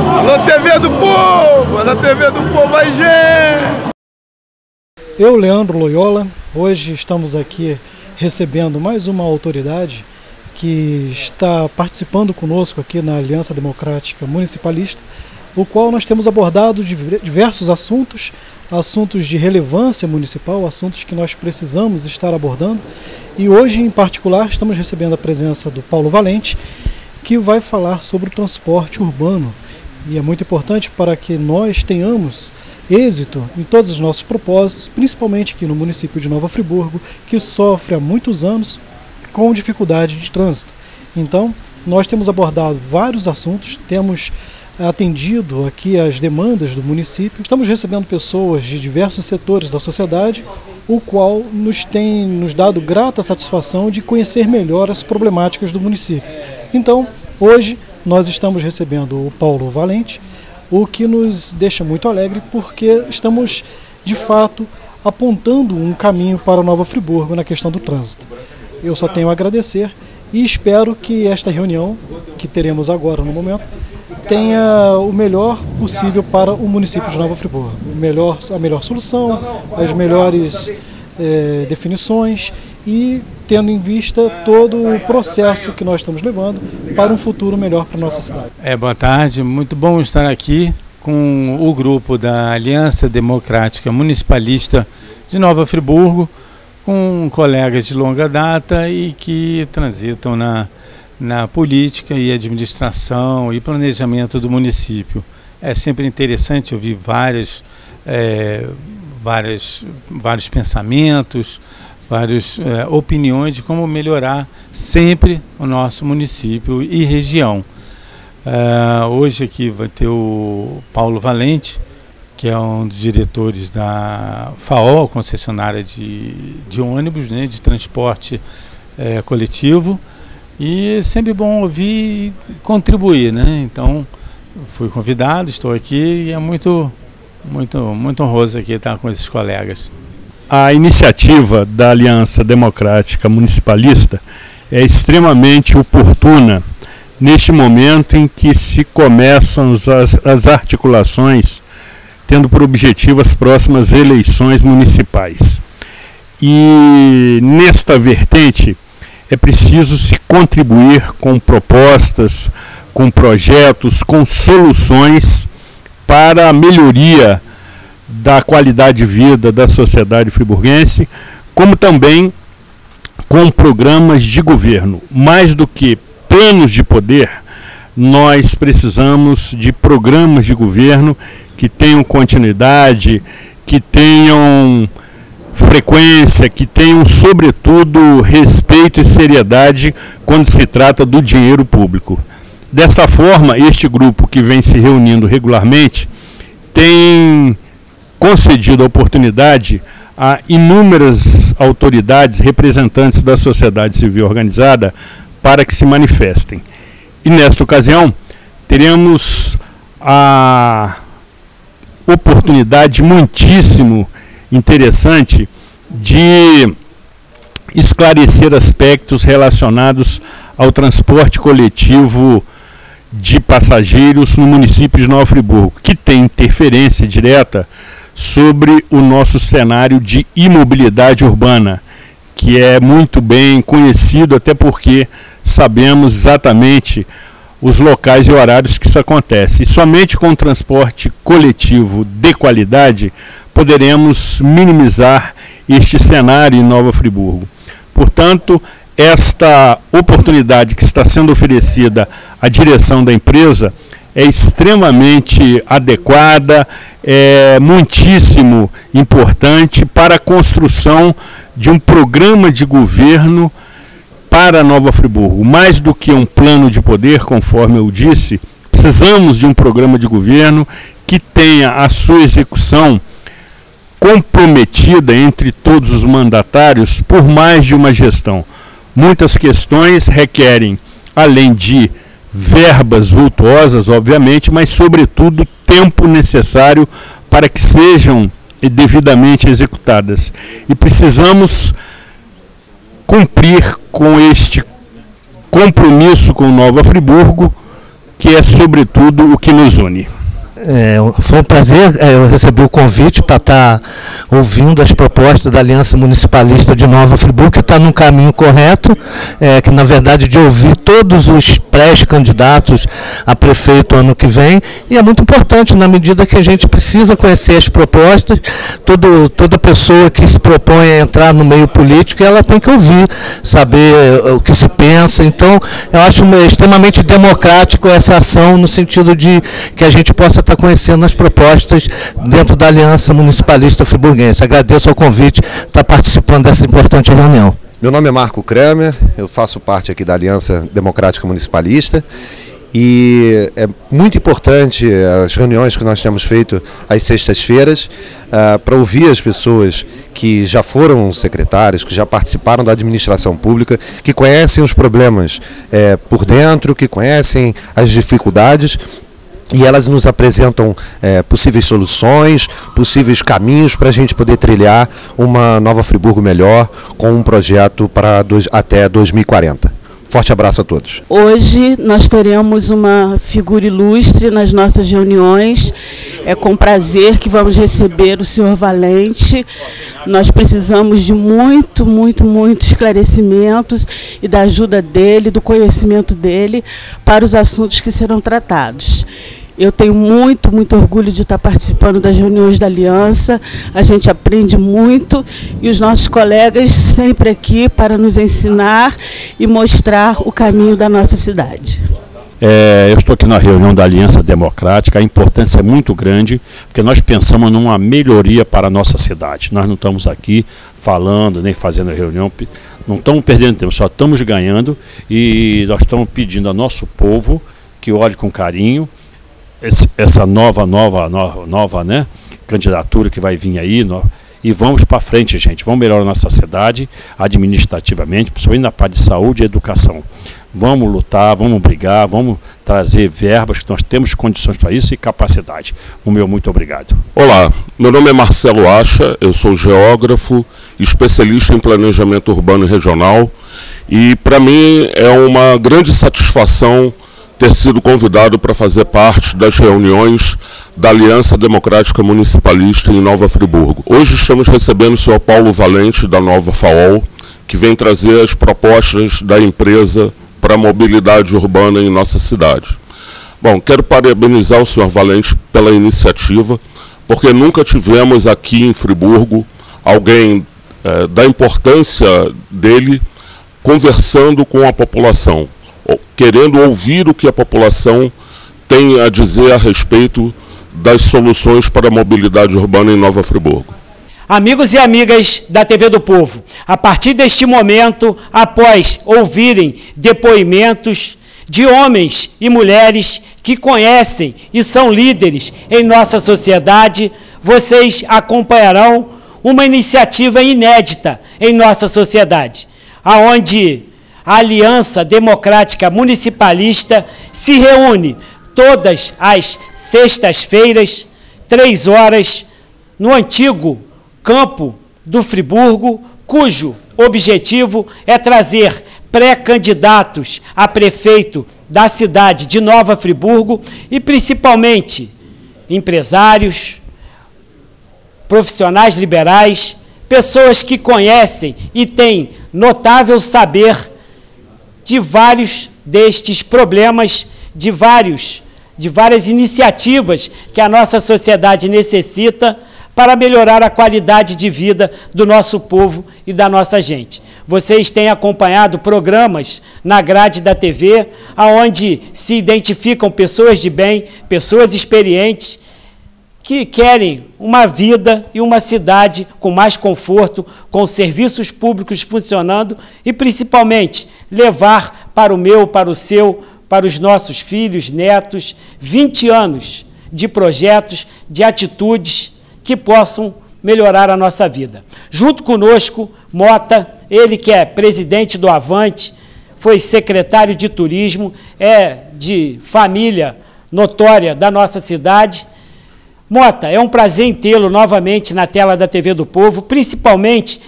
Alô, TV do Povo! Alô, TV do Povo, aí, gente! Eu, Leandro Loyola, hoje estamos aqui recebendo mais uma autoridade que está participando conosco aqui na Aliança Democrática Municipalista, o qual nós temos abordado diversos assuntos de relevância municipal, assuntos que nós precisamos estar abordando. E hoje, em particular, estamos recebendo a presença do Paulo Valente, que vai falar sobre o transporte urbano. E é muito importante para que nós tenhamos êxito em todos os nossos propósitos, principalmente aqui no município de Nova Friburgo, que sofre há muitos anos com dificuldade de trânsito. Então, nós temos abordado vários assuntos, temos atendido aqui as demandas do município, estamos recebendo pessoas de diversos setores da sociedade, o qual nos tem nos dado grata satisfação de conhecer melhor as problemáticas do município. Então, hoje nós estamos recebendo o Paulo Valente, o que nos deixa muito alegre porque estamos, de fato, apontando um caminho para Nova Friburgo na questão do trânsito. Eu só tenho a agradecer e espero que esta reunião, que teremos agora no momento, tenha o melhor possível para o município de Nova Friburgo. A melhor solução, as melhores definições e tendo em vista todo o processo que nós estamos levando para um futuro melhor para a nossa cidade. Boa tarde, muito bom estar aqui com o grupo da Aliança Democrática Municipalista de Nova Friburgo, com colegas de longa data e que transitam na política e administração e planejamento do município. É sempre interessante ouvir vários pensamentos, várias opiniões de como melhorar sempre o nosso município e região. Hoje aqui vai ter o Paulo Valente, que é um dos diretores da FAO, concessionária de ônibus, né, de transporte coletivo, e é sempre bom ouvir e contribuir, né? Então, fui convidado, estou aqui e é muito honroso aqui estar com esses colegas. A iniciativa da Aliança Democrática Municipalista é extremamente oportuna neste momento em que se começam as articulações tendo por objetivo as próximas eleições municipais. E nesta vertente é preciso se contribuir com propostas, com projetos, com soluções para a melhoria da qualidade de vida da sociedade friburguense, como também com programas de governo. Mais do que planos de poder, nós precisamos de programas de governo que tenham continuidade, que tenham frequência, que tenham, sobretudo, respeito e seriedade quando se trata do dinheiro público. Desta forma, este grupo que vem se reunindo regularmente tem concedido a oportunidade a inúmeras autoridades, representantes da sociedade civil organizada, para que se manifestem. E nesta ocasião, teremos a oportunidade muitíssimo interessante de esclarecer aspectos relacionados ao transporte coletivo de passageiros no município de Nova Friburgo, que tem interferência direta sobre o nosso cenário de imobilidade urbana, que é muito bem conhecido, até porque sabemos exatamente os locais e horários que isso acontece. E somente com o transporte coletivo de qualidade poderemos minimizar este cenário em Nova Friburgo. Portanto, esta oportunidade que está sendo oferecida à direção da empresa é extremamente adequada, é muitíssimo importante para a construção de um programa de governo para Nova Friburgo. Mais do que um plano de poder, conforme eu disse, precisamos de um programa de governo que tenha a sua execução comprometida entre todos os mandatários por mais de uma gestão. Muitas questões requerem, além de verbas vultuosas, obviamente, mas, sobretudo, tempo necessário para que sejam devidamente executadas. E precisamos cumprir com este compromisso com Nova Friburgo, que é, sobretudo, o que nos une. Foi um prazer, eu recebi o convite para estar ouvindo as propostas da Aliança Municipalista de Nova Friburgo, que está num caminho correto, que na verdade de ouvir todos os pré-candidatos a prefeito ano que vem, e é muito importante na medida que a gente precisa conhecer as propostas. Toda pessoa que se propõe a entrar no meio político, ela tem que ouvir, saber o que se pensa. Então eu acho extremamente democrático essa ação, no sentido de que a gente possa estar conhecendo as propostas dentro da Aliança Municipalista Friburguense. Agradeço ao convite de estar participando dessa importante reunião. Meu nome é Marco Kramer, eu faço parte aqui da Aliança Democrática Municipalista e é muito importante as reuniões que nós temos feito às sextas-feiras para ouvir as pessoas que já foram secretários, que já participaram da administração pública, que conhecem os problemas por dentro, que conhecem as dificuldades, e elas nos apresentam possíveis soluções, possíveis caminhos para a gente poder trilhar uma Nova Friburgo melhor, com um projeto para até 2040. Forte abraço a todos. Hoje nós teremos uma figura ilustre nas nossas reuniões. É com prazer que vamos receber o senhor Valente. Nós precisamos de muito esclarecimentos e da ajuda dele, do conhecimento dele para os assuntos que serão tratados. Eu tenho muito orgulho de estar participando das reuniões da Aliança. A gente aprende muito e os nossos colegas sempre aqui para nos ensinar e mostrar o caminho da nossa cidade. Eu estou aqui na reunião da Aliança Democrática. A importância é muito grande, porque nós pensamos numa melhoria para a nossa cidade. Nós não estamos aqui falando, nem fazendo reunião, não estamos perdendo tempo, só estamos ganhando, e nós estamos pedindo ao nosso povo que olhe com carinho essa nova né, candidatura que vai vir aí, e vamos para frente, gente. Vamos melhorar a nossa cidade administrativamente, principalmente na parte de saúde e educação. Vamos lutar, vamos brigar, vamos trazer verbas, que nós temos condições para isso e capacidade. O meu muito obrigado. Olá, meu nome é Marcelo Acha, eu sou geógrafo, especialista em planejamento urbano e regional, e para mim é uma grande satisfação ter sido convidado para fazer parte das reuniões da Aliança Democrática Municipalista em Nova Friburgo. Hoje estamos recebendo o senhor Paulo Valente, da Nova FAOL, que vem trazer as propostas da empresa para a mobilidade urbana em nossa cidade. Bom, quero parabenizar o senhor Valente pela iniciativa, porque nunca tivemos aqui em Friburgo alguém da importância dele conversando com a população, querendo ouvir o que a população tem a dizer a respeito das soluções para a mobilidade urbana em Nova Friburgo. Amigos e amigas da TV do Povo, a partir deste momento, após ouvirem depoimentos de homens e mulheres que conhecem e são líderes em nossa sociedade, vocês acompanharão uma iniciativa inédita em nossa sociedade, aonde a Aliança Democrática Municipalista se reúne todas as sextas-feiras, 3 horas, no antigo campo do Friburgo, cujo objetivo é trazer pré-candidatos a prefeito da cidade de Nova Friburgo e principalmente empresários, profissionais liberais, pessoas que conhecem e têm notável saber de vários destes problemas, de várias iniciativas que a nossa sociedade necessita para melhorar a qualidade de vida do nosso povo e da nossa gente. Vocês têm acompanhado programas na grade da TV, onde se identificam pessoas de bem, pessoas experientes, que querem uma vida e uma cidade com mais conforto, com serviços públicos funcionando e, principalmente, levar para o meu, para o seu, para os nossos filhos, netos, 20 anos de projetos, de atitudes que possam melhorar a nossa vida. Junto conosco, Mota, ele que é presidente do Avante, foi secretário de turismo, é de família notória da nossa cidade. Mota, é um prazer em tê-lo novamente na tela da TV do Povo, principalmente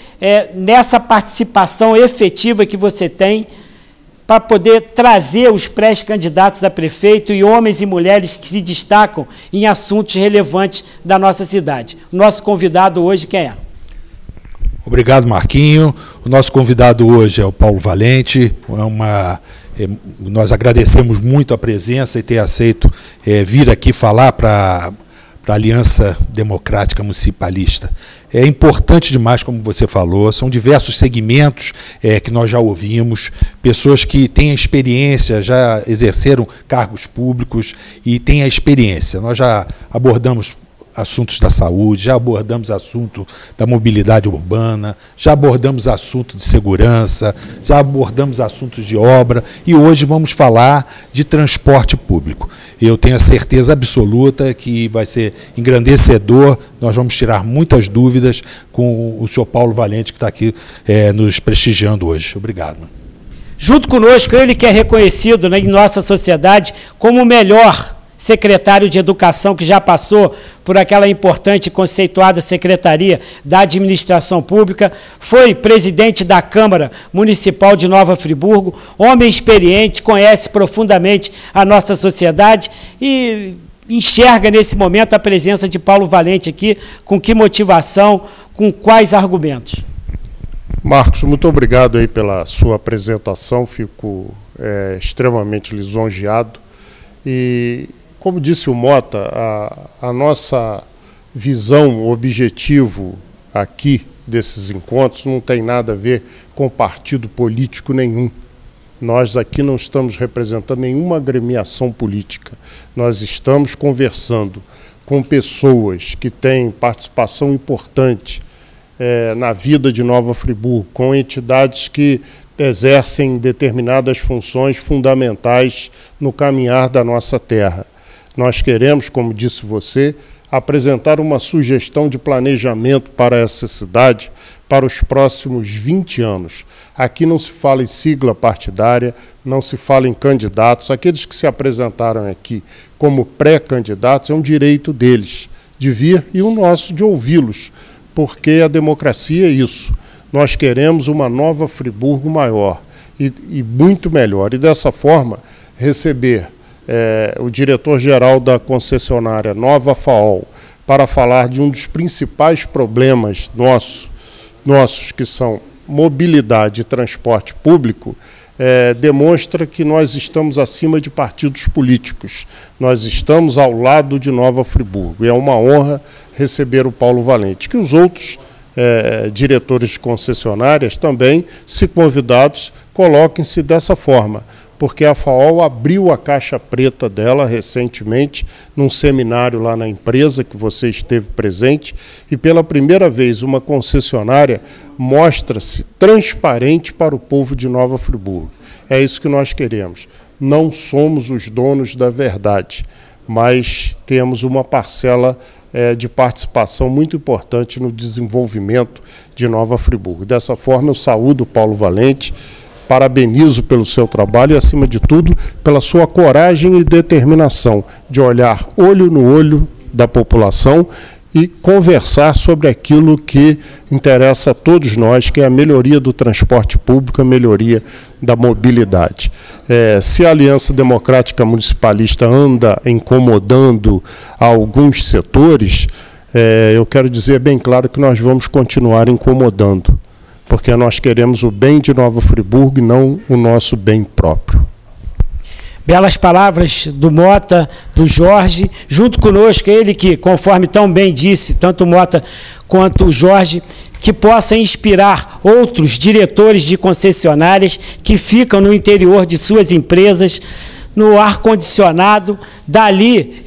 nessa participação efetiva que você tem para poder trazer os pré-candidatos a prefeito e homens e mulheres que se destacam em assuntos relevantes da nossa cidade. O nosso convidado hoje quem é? Obrigado, Marquinho. O nosso convidado hoje é o Paulo Valente. Nós agradecemos muito a presença e ter aceito vir aqui falar para a Aliança Democrática Municipalista. É importante demais, como você falou, são diversos segmentos que nós já ouvimos, pessoas que têm a experiência, já exerceram cargos públicos e têm a experiência. Nós já abordamos assuntos da saúde, já abordamos assunto da mobilidade urbana, já abordamos assunto de segurança, já abordamos assuntos de obra e hoje vamos falar de transporte público. Eu tenho a certeza absoluta que vai ser engrandecedor, nós vamos tirar muitas dúvidas com o senhor Paulo Valente, que está aqui nos prestigiando hoje. Obrigado. Junto conosco, ele que é reconhecido em nossa sociedade como o melhor secretário de Educação que já passou por aquela importante e conceituada Secretaria da Administração Pública, foi presidente da Câmara Municipal de Nova Friburgo, homem experiente, conhece profundamente a nossa sociedade e enxerga nesse momento a presença de Paulo Valente aqui, com que motivação, com quais argumentos? Marcos, muito obrigado aí pela sua apresentação, fico extremamente lisonjeado e, como disse o Mota, a nossa visão, o objetivo aqui desses encontros não tem nada a ver com partido político nenhum. Nós aqui não estamos representando nenhuma agremiação política. Nós estamos conversando com pessoas que têm participação importante na vida de Nova Friburgo, com entidades que exercem determinadas funções fundamentais no caminhar da nossa terra. Nós queremos, como disse você, apresentar uma sugestão de planejamento para essa cidade para os próximos 20 anos. Aqui não se fala em sigla partidária, não se fala em candidatos. Aqueles que se apresentaram aqui como pré-candidatos é um direito deles de vir e o nosso de ouvi-los, porque a democracia é isso. Nós queremos uma Nova Friburgo maior e muito melhor. E dessa forma, receber o diretor-geral da concessionária Nova FAOL para falar de um dos principais problemas nossos que são mobilidade e transporte público, demonstra que nós estamos acima de partidos políticos. Nós estamos ao lado de Nova Friburgo. E é uma honra receber o Paulo Valente. Que os outros diretores de concessionárias também, se convidados, coloquem-se dessa forma, porque a FAOL abriu a caixa preta dela recentemente, num seminário lá na empresa, que você esteve presente, e pela primeira vez uma concessionária mostra-se transparente para o povo de Nova Friburgo. É isso que nós queremos. Não somos os donos da verdade, mas temos uma parcela de participação muito importante no desenvolvimento de Nova Friburgo. Dessa forma, eu saúdo o Paulo Valente, parabenizo pelo seu trabalho e, acima de tudo, pela sua coragem e determinação de olhar olho no olho da população e conversar sobre aquilo que interessa a todos nós, que é a melhoria do transporte público, a melhoria da mobilidade. Se a Aliança Democrática Municipalista anda incomodando alguns setores, eu quero dizer bem claro que nós vamos continuar incomodando, porque nós queremos o bem de Nova Friburgo e não o nosso bem próprio. Belas palavras do Mota, do Jorge, junto conosco, ele que, conforme tão bem disse, tanto o Mota quanto o Jorge, que possa inspirar outros diretores de concessionárias que ficam no interior de suas empresas, no ar-condicionado, dali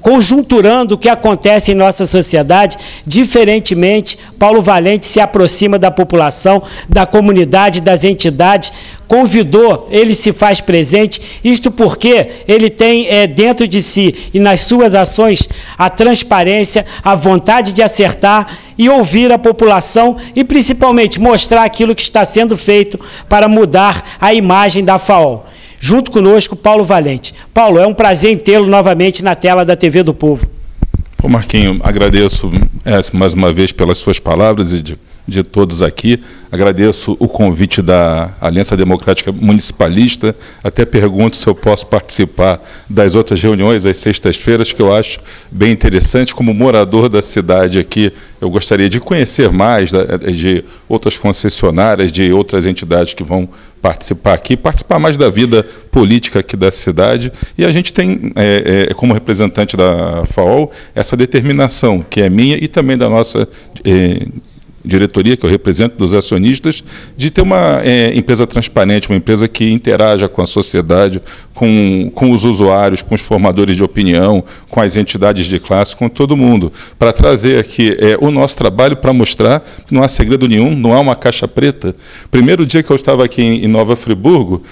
conjunturando o que acontece em nossa sociedade. Diferentemente, Paulo Valente se aproxima da população, da comunidade, das entidades, convidou, ele se faz presente, isto porque ele tem dentro de si e nas suas ações a transparência, a vontade de acertar e ouvir a população e principalmente mostrar aquilo que está sendo feito para mudar a imagem da FAOL. Junto conosco, Paulo Valente. Paulo, é um prazer em tê-lo novamente na tela da TV do Povo. Marquinho, agradeço mais uma vez pelas suas palavras e de de todos aqui. Agradeço o convite da Aliança Democrática Municipalista. Até pergunto se eu posso participar das outras reuniões, às sextas-feiras, que eu acho bem interessante. Como morador da cidade aqui, eu gostaria de conhecer mais de outras concessionárias, de outras entidades que vão participar aqui, participar mais da vida política aqui da cidade. E a gente tem, como representante da FAOL, essa determinação, que é minha e também da nossa diretoria, que eu represento, dos acionistas, de ter uma empresa transparente, uma empresa que interaja com a sociedade, com os usuários, com os formadores de opinião, com as entidades de classe, com todo mundo, para trazer aqui o nosso trabalho, para mostrar que não há segredo nenhum, não há uma caixa preta. Primeiro dia que eu estava aqui em Nova Friburgo,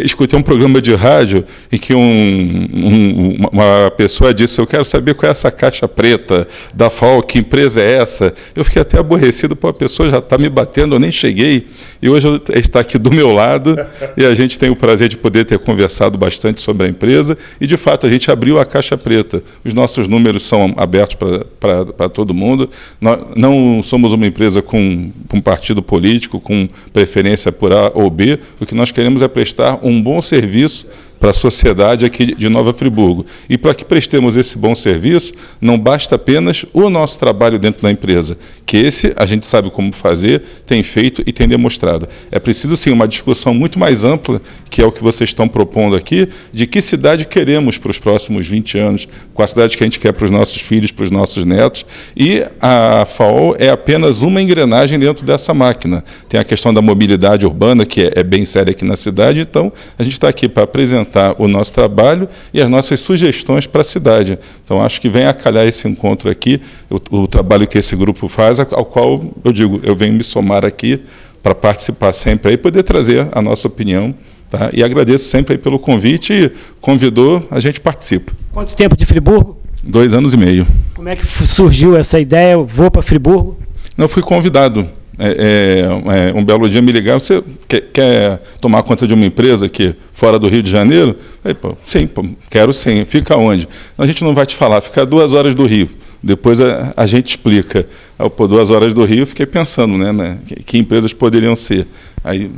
escutei um programa de rádio em que uma pessoa disse: eu quero saber qual é essa caixa preta da FAO, que empresa é essa? Eu fiquei até aborrecido, a pessoa já está me batendo, eu nem cheguei, e hoje ele está aqui do meu lado, e a gente tem o prazer de poder ter conversado bastante sobre a empresa, e de fato a gente abriu a caixa preta. Os nossos números são abertos para todo mundo. Nós não somos uma empresa com um partido político, com preferência por A ou B. O que nós queremos é prestar um bom serviço para a sociedade aqui de Nova Friburgo. E para que prestemos esse bom serviço, não basta apenas o nosso trabalho dentro da empresa, que esse a gente sabe como fazer, tem feito e tem demonstrado. É preciso, sim, uma discussão muito mais ampla, que é o que vocês estão propondo aqui, de que cidade queremos para os próximos 20 anos, qual a cidade que a gente quer para os nossos filhos, para os nossos netos, e a FAO é apenas uma engrenagem dentro dessa máquina. Tem a questão da mobilidade urbana, que é bem séria aqui na cidade, então a gente está aqui para apresentar o nosso trabalho e as nossas sugestões para a cidade. Então, acho que vem a calhar esse encontro aqui, o trabalho que esse grupo faz, ao qual eu digo, eu venho me somar aqui para participar sempre aí, poder trazer a nossa opinião, tá? E agradeço sempre aí pelo convite, e convidou, a gente participa. Quanto tempo de Friburgo? 2 anos e meio. Como é que surgiu essa ideia? Eu vou para Friburgo? Não, fui convidado. Um belo dia me ligaram: você quer tomar conta de uma empresa aqui fora do Rio de Janeiro? Aí, pô, sim, pô, quero sim. Fica onde? A gente não vai te falar, fica a 2 horas do Rio. Depois a gente explica. Aí, pô, 2 horas do Rio, fiquei pensando, né, que empresas poderiam ser. Aí,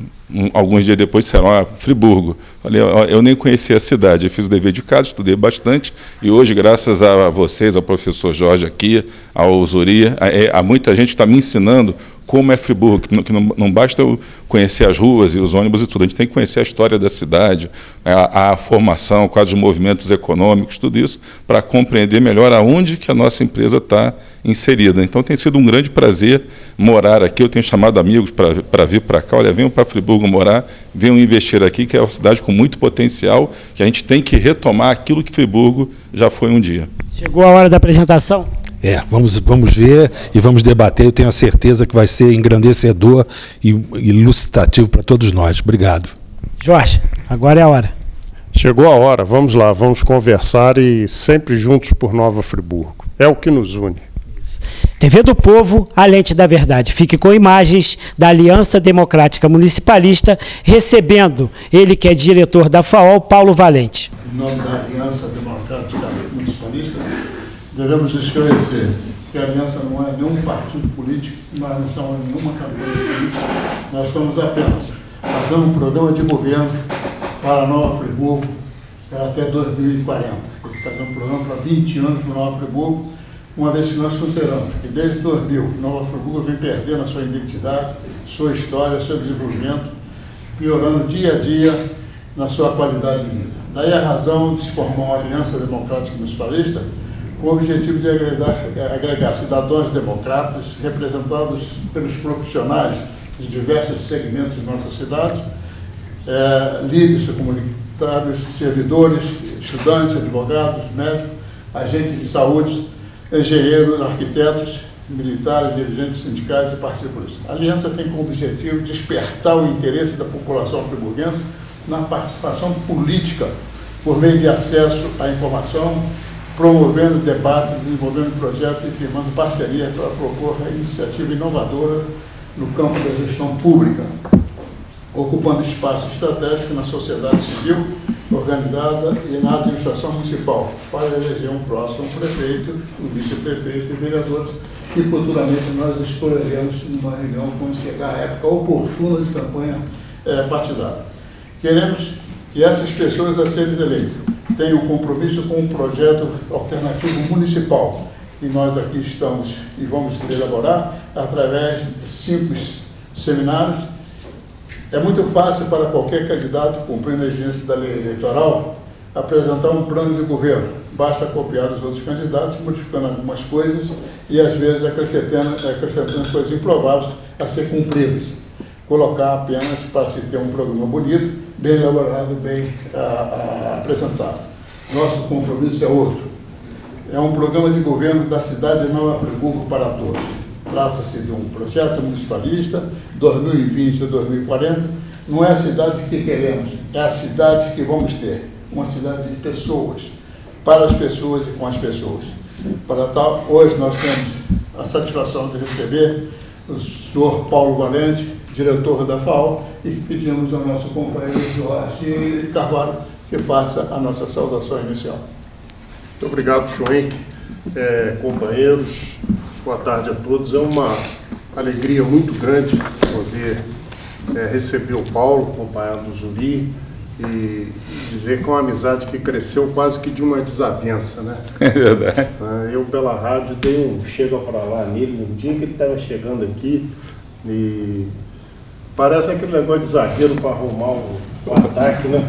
alguns dias depois, disseram: Friburgo. Falei: eu nem conhecia a cidade, eu fiz o dever de casa, estudei bastante, e hoje, graças a vocês, ao professor Jorge aqui, ao Zuria, há muita gente que está me ensinando como é Friburgo, que não basta eu conhecer as ruas e os ônibus e tudo, a gente tem que conhecer a história da cidade, a formação, quais os movimentos econômicos, tudo isso, para compreender melhor aonde que a nossa empresa está inserida. Então, tem sido um grande prazer morar aqui. Eu tenho chamado amigos para vir para cá: olha, venham para Friburgo morar, venham investir aqui, que é uma cidade com muito potencial, que a gente tem que retomar aquilo que Friburgo já foi um dia. Chegou a hora da apresentação? Vamos ver e vamos debater. Eu tenho a certeza que vai ser engrandecedor e ilustrativo para todos nós. Obrigado. Jorge, agora é a hora. Chegou a hora, vamos lá, vamos conversar, e sempre juntos por Nova Friburgo. É o que nos une. TV do Povo, a lente da verdade. Fique com imagens da Aliança Democrática Municipalista, recebendo ele, que é diretor da FAOL, Paulo Valente. Em nome da Aliança Democrática Municipalista, devemos esclarecer que a Aliança não é nenhum partido político, nós não estamos em nenhuma campanha política, nós estamos apenas fazendo um programa de governo para Nova Friburgo até 2040. Fazer um programa para 20 anos no Nova Friburgo, uma vez que nós consideramos que desde 2000 Nova Friburgo vem perdendo a sua identidade, sua história, seu desenvolvimento, piorando dia a dia na sua qualidade de vida. Daí a razão de se formar uma Aliança Democrática Municipalista com o objetivo de agregar cidadãos democratas, representados pelos profissionais de diversos segmentos de nossa cidade, líderes comunitários, servidores, estudantes, advogados, médicos, agentes de saúde, engenheiros, arquitetos, militares, dirigentes sindicais e partidos políticos. A Aliança tem como objetivo despertar o interesse da população friburguense na participação política por meio de acesso à informação, promovendo debates, desenvolvendo projetos e firmando parcerias para propor a iniciativa inovadora no campo da gestão pública, ocupando espaço estratégico na sociedade civil organizada e na administração municipal, para eleger um próximo prefeito, um vice-prefeito e vereadores, e futuramente nós escolheremos numa reunião quando chegar a época oportuna de campanha partidária. Queremos que essas pessoas a serem eleitas tenham compromisso com um projeto alternativo municipal, que nós aqui estamos e vamos elaborar através de 5 seminários. É muito fácil para qualquer candidato, cumprindo a exigência da lei eleitoral, apresentar um plano de governo. Basta copiar dos outros candidatos, modificando algumas coisas e, às vezes, acrescentando coisas improváveis a ser cumpridas. Colocar apenas para se ter um programa bonito, bem elaborado, bem apresentado. Nosso compromisso é outro. É um programa de governo da cidade de Nova Friburgo para todos. Trata-se de um projeto municipalista, 2020 a 2040. Não é a cidade que queremos, é a cidade que vamos ter. Uma cidade de pessoas, para as pessoas e com as pessoas. Para tal, hoje nós temos a satisfação de receber o senhor Paulo Valente, diretor da FAO, e pedimos ao nosso companheiro Jorge Carvalho que faça a nossa saudação inicial. Muito obrigado, Schwenk. Companheiros, boa tarde a todos. É uma alegria muito grande poder receber o Paulo, acompanhado do Zuri, e dizer que é uma amizade que cresceu quase que de uma desavença, né? É verdade. Eu, pela rádio, dei um chega para lá nele, no dia que ele estava chegando aqui, e parece aquele negócio de zagueiro para arrumar o ataque, né?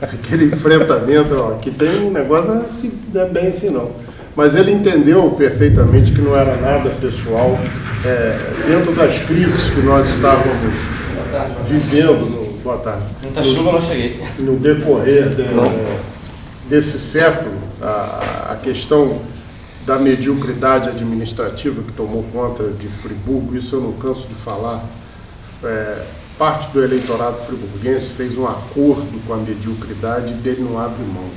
Aquele enfrentamento, ó, que tem um negócio, não é bem assim não. Mas ele entendeu perfeitamente que não era nada pessoal, dentro das crises que nós estávamos vivendo. Boa tarde. Muita chuva, não cheguei. No decorrer desse século, a questão da mediocridade administrativa que tomou conta de Friburgo, isso eu não canso de falar. Parte do eleitorado friburguense fez um acordo com a mediocridade e dele não abre mão.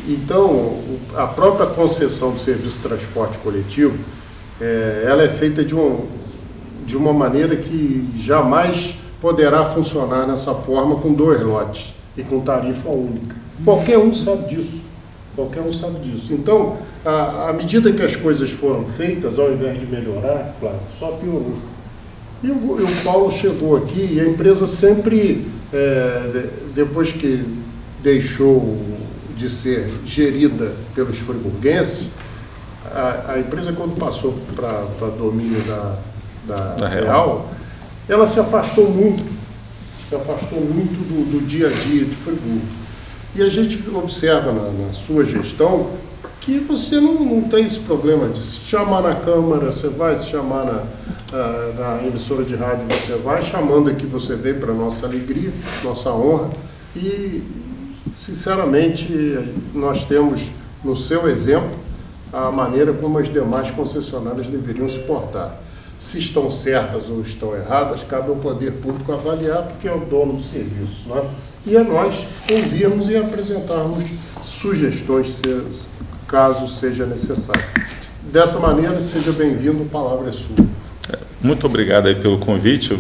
Então, a própria concessão do serviço de transporte coletivo, ela é feita de uma maneira que jamais poderá funcionar nessa forma com 2 lotes e com tarifa única. Qualquer um sabe disso. Qualquer um sabe disso. Então, à medida que as coisas foram feitas, ao invés de melhorar, Flávio, só piorou. E o Paulo chegou aqui e a empresa sempre, depois que deixou de ser gerida pelos friburguenses, a empresa, quando passou para domínio da Real, ela se afastou muito do dia a dia de Friburgo. E a gente observa na sua gestão que você não tem esse problema de se chamar na Câmara, você vai, se chamar na emissora de rádio, você vai, chamando aqui você veio para nossa alegria, nossa honra. E, sinceramente, nós temos no seu exemplo a maneira como as demais concessionárias deveriam se portar. Se estão certas ou estão erradas, cabe ao poder público avaliar, porque é o dono do serviço, né? E a nós ouvirmos e apresentarmos sugestões, caso seja necessário. Dessa maneira, seja bem-vindo, a palavra é sua. Muito obrigado aí pelo convite. Eu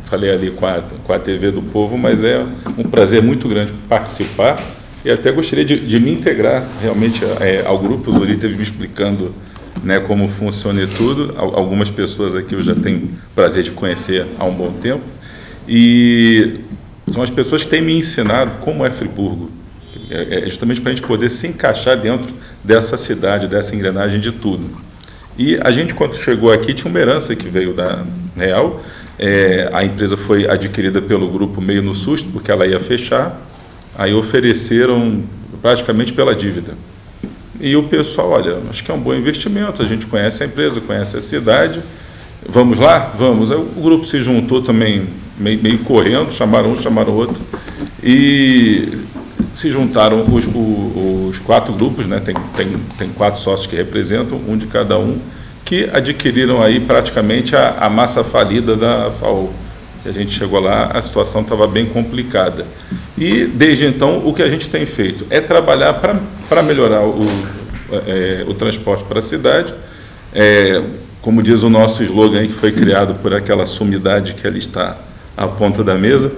falei ali com a TV do Povo, mas é um prazer muito grande participar e até gostaria de me integrar realmente ao grupo. O Zuri esteve me explicando, né, como funciona e tudo. Algumas pessoas aqui eu já tenho prazer de conhecer há um bom tempo e são as pessoas que têm me ensinado como é Friburgo, justamente para a gente poder se encaixar dentro dessa cidade, dessa engrenagem de tudo. E a gente, quando chegou aqui, tinha uma herança que veio da Real. A empresa foi adquirida pelo grupo meio no susto, porque ela ia fechar, aí ofereceram praticamente pela dívida. E o pessoal, olha, acho que é um bom investimento, a gente conhece a empresa, conhece a cidade, vamos lá? Vamos. Aí o grupo se juntou também, meio correndo, chamaram um, chamaram outro, e se juntaram os 4 grupos, né? Tem 4 sócios que representam, um de cada um, que adquiriram aí praticamente a massa falida da FAO. A gente chegou lá, a situação estava bem complicada. E, desde então, o que a gente tem feito é trabalhar para melhorar o transporte para a cidade. Como diz o nosso slogan, que foi criado por aquela sumidade que ali está à ponta da mesa,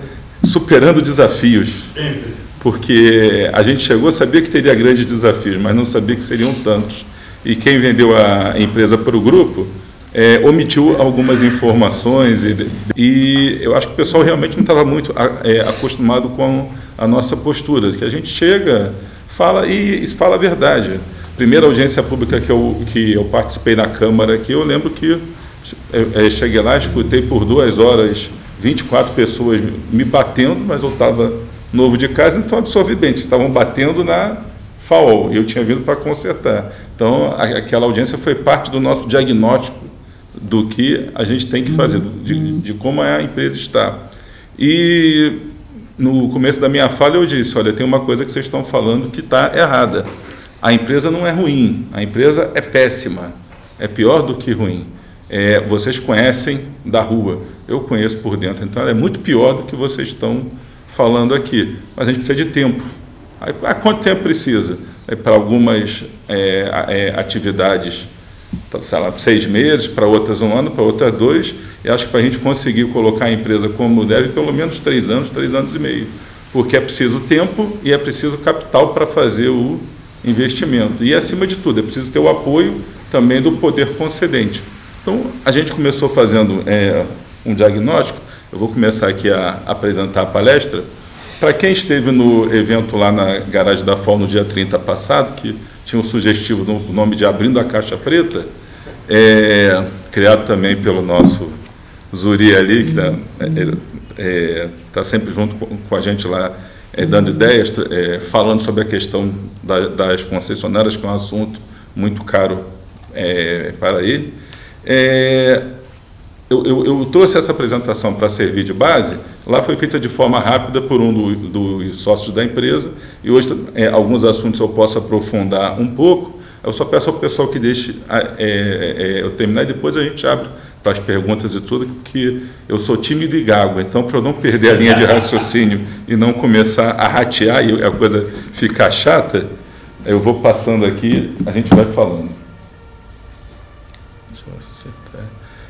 superando desafios. Sempre. Porque a gente chegou, sabia que teria grandes desafios, mas não sabia que seriam tantos. e quem vendeu a empresa para o grupo omitiu algumas informações e eu acho que o pessoal realmente não estava muito acostumado com a nossa postura, que a gente chega, fala e fala a verdade. Primeira audiência pública que eu participei na Câmara aqui, eu lembro que eu cheguei lá, escutei por 2 horas 24 pessoas me batendo, mas eu estava novo de casa, então absorvi bem, eles estavam batendo na FAO, e eu tinha vindo para consertar. Então, aquela audiência foi parte do nosso diagnóstico do que a gente tem que fazer, de como a empresa está. E no começo da minha fala eu disse, olha, tem uma coisa que vocês estão falando que está errada. A empresa não é ruim, a empresa é péssima, é pior do que ruim. Vocês conhecem da rua, eu conheço por dentro, então ela é muito pior do que vocês estão falando aqui. Mas a gente precisa de tempo. Há quanto tempo precisa? Para algumas atividades, sei lá, 6 meses, para outras 1 ano, para outras 2, e acho que para a gente conseguir colocar a empresa como deve, pelo menos 3 anos, 3 anos e meio, porque é preciso tempo e é preciso capital para fazer o investimento. E, acima de tudo, é preciso ter o apoio também do poder concedente. Então, a gente começou fazendo um diagnóstico, eu vou começar aqui a apresentar a palestra. Para quem esteve no evento lá na garagem da FAO no dia 30 passado, que tinha um sugestivo no nome de Abrindo a Caixa Preta, criado também pelo nosso Zuri ali, que está sempre junto com a gente lá, dando ideias, falando sobre a questão das concessionárias, que é um assunto muito caro para ele. Eu trouxe essa apresentação para servir de base. Lá foi feita de forma rápida por um dos sócios da empresa, e hoje alguns assuntos eu posso aprofundar um pouco. Eu só peço ao pessoal que deixe eu terminar, e depois a gente abre para as perguntas e tudo, que eu sou tímido e gago, então, para eu não perder a linha de raciocínio e não começar a ratear e a coisa ficar chata, eu vou passando aqui, a gente vai falando.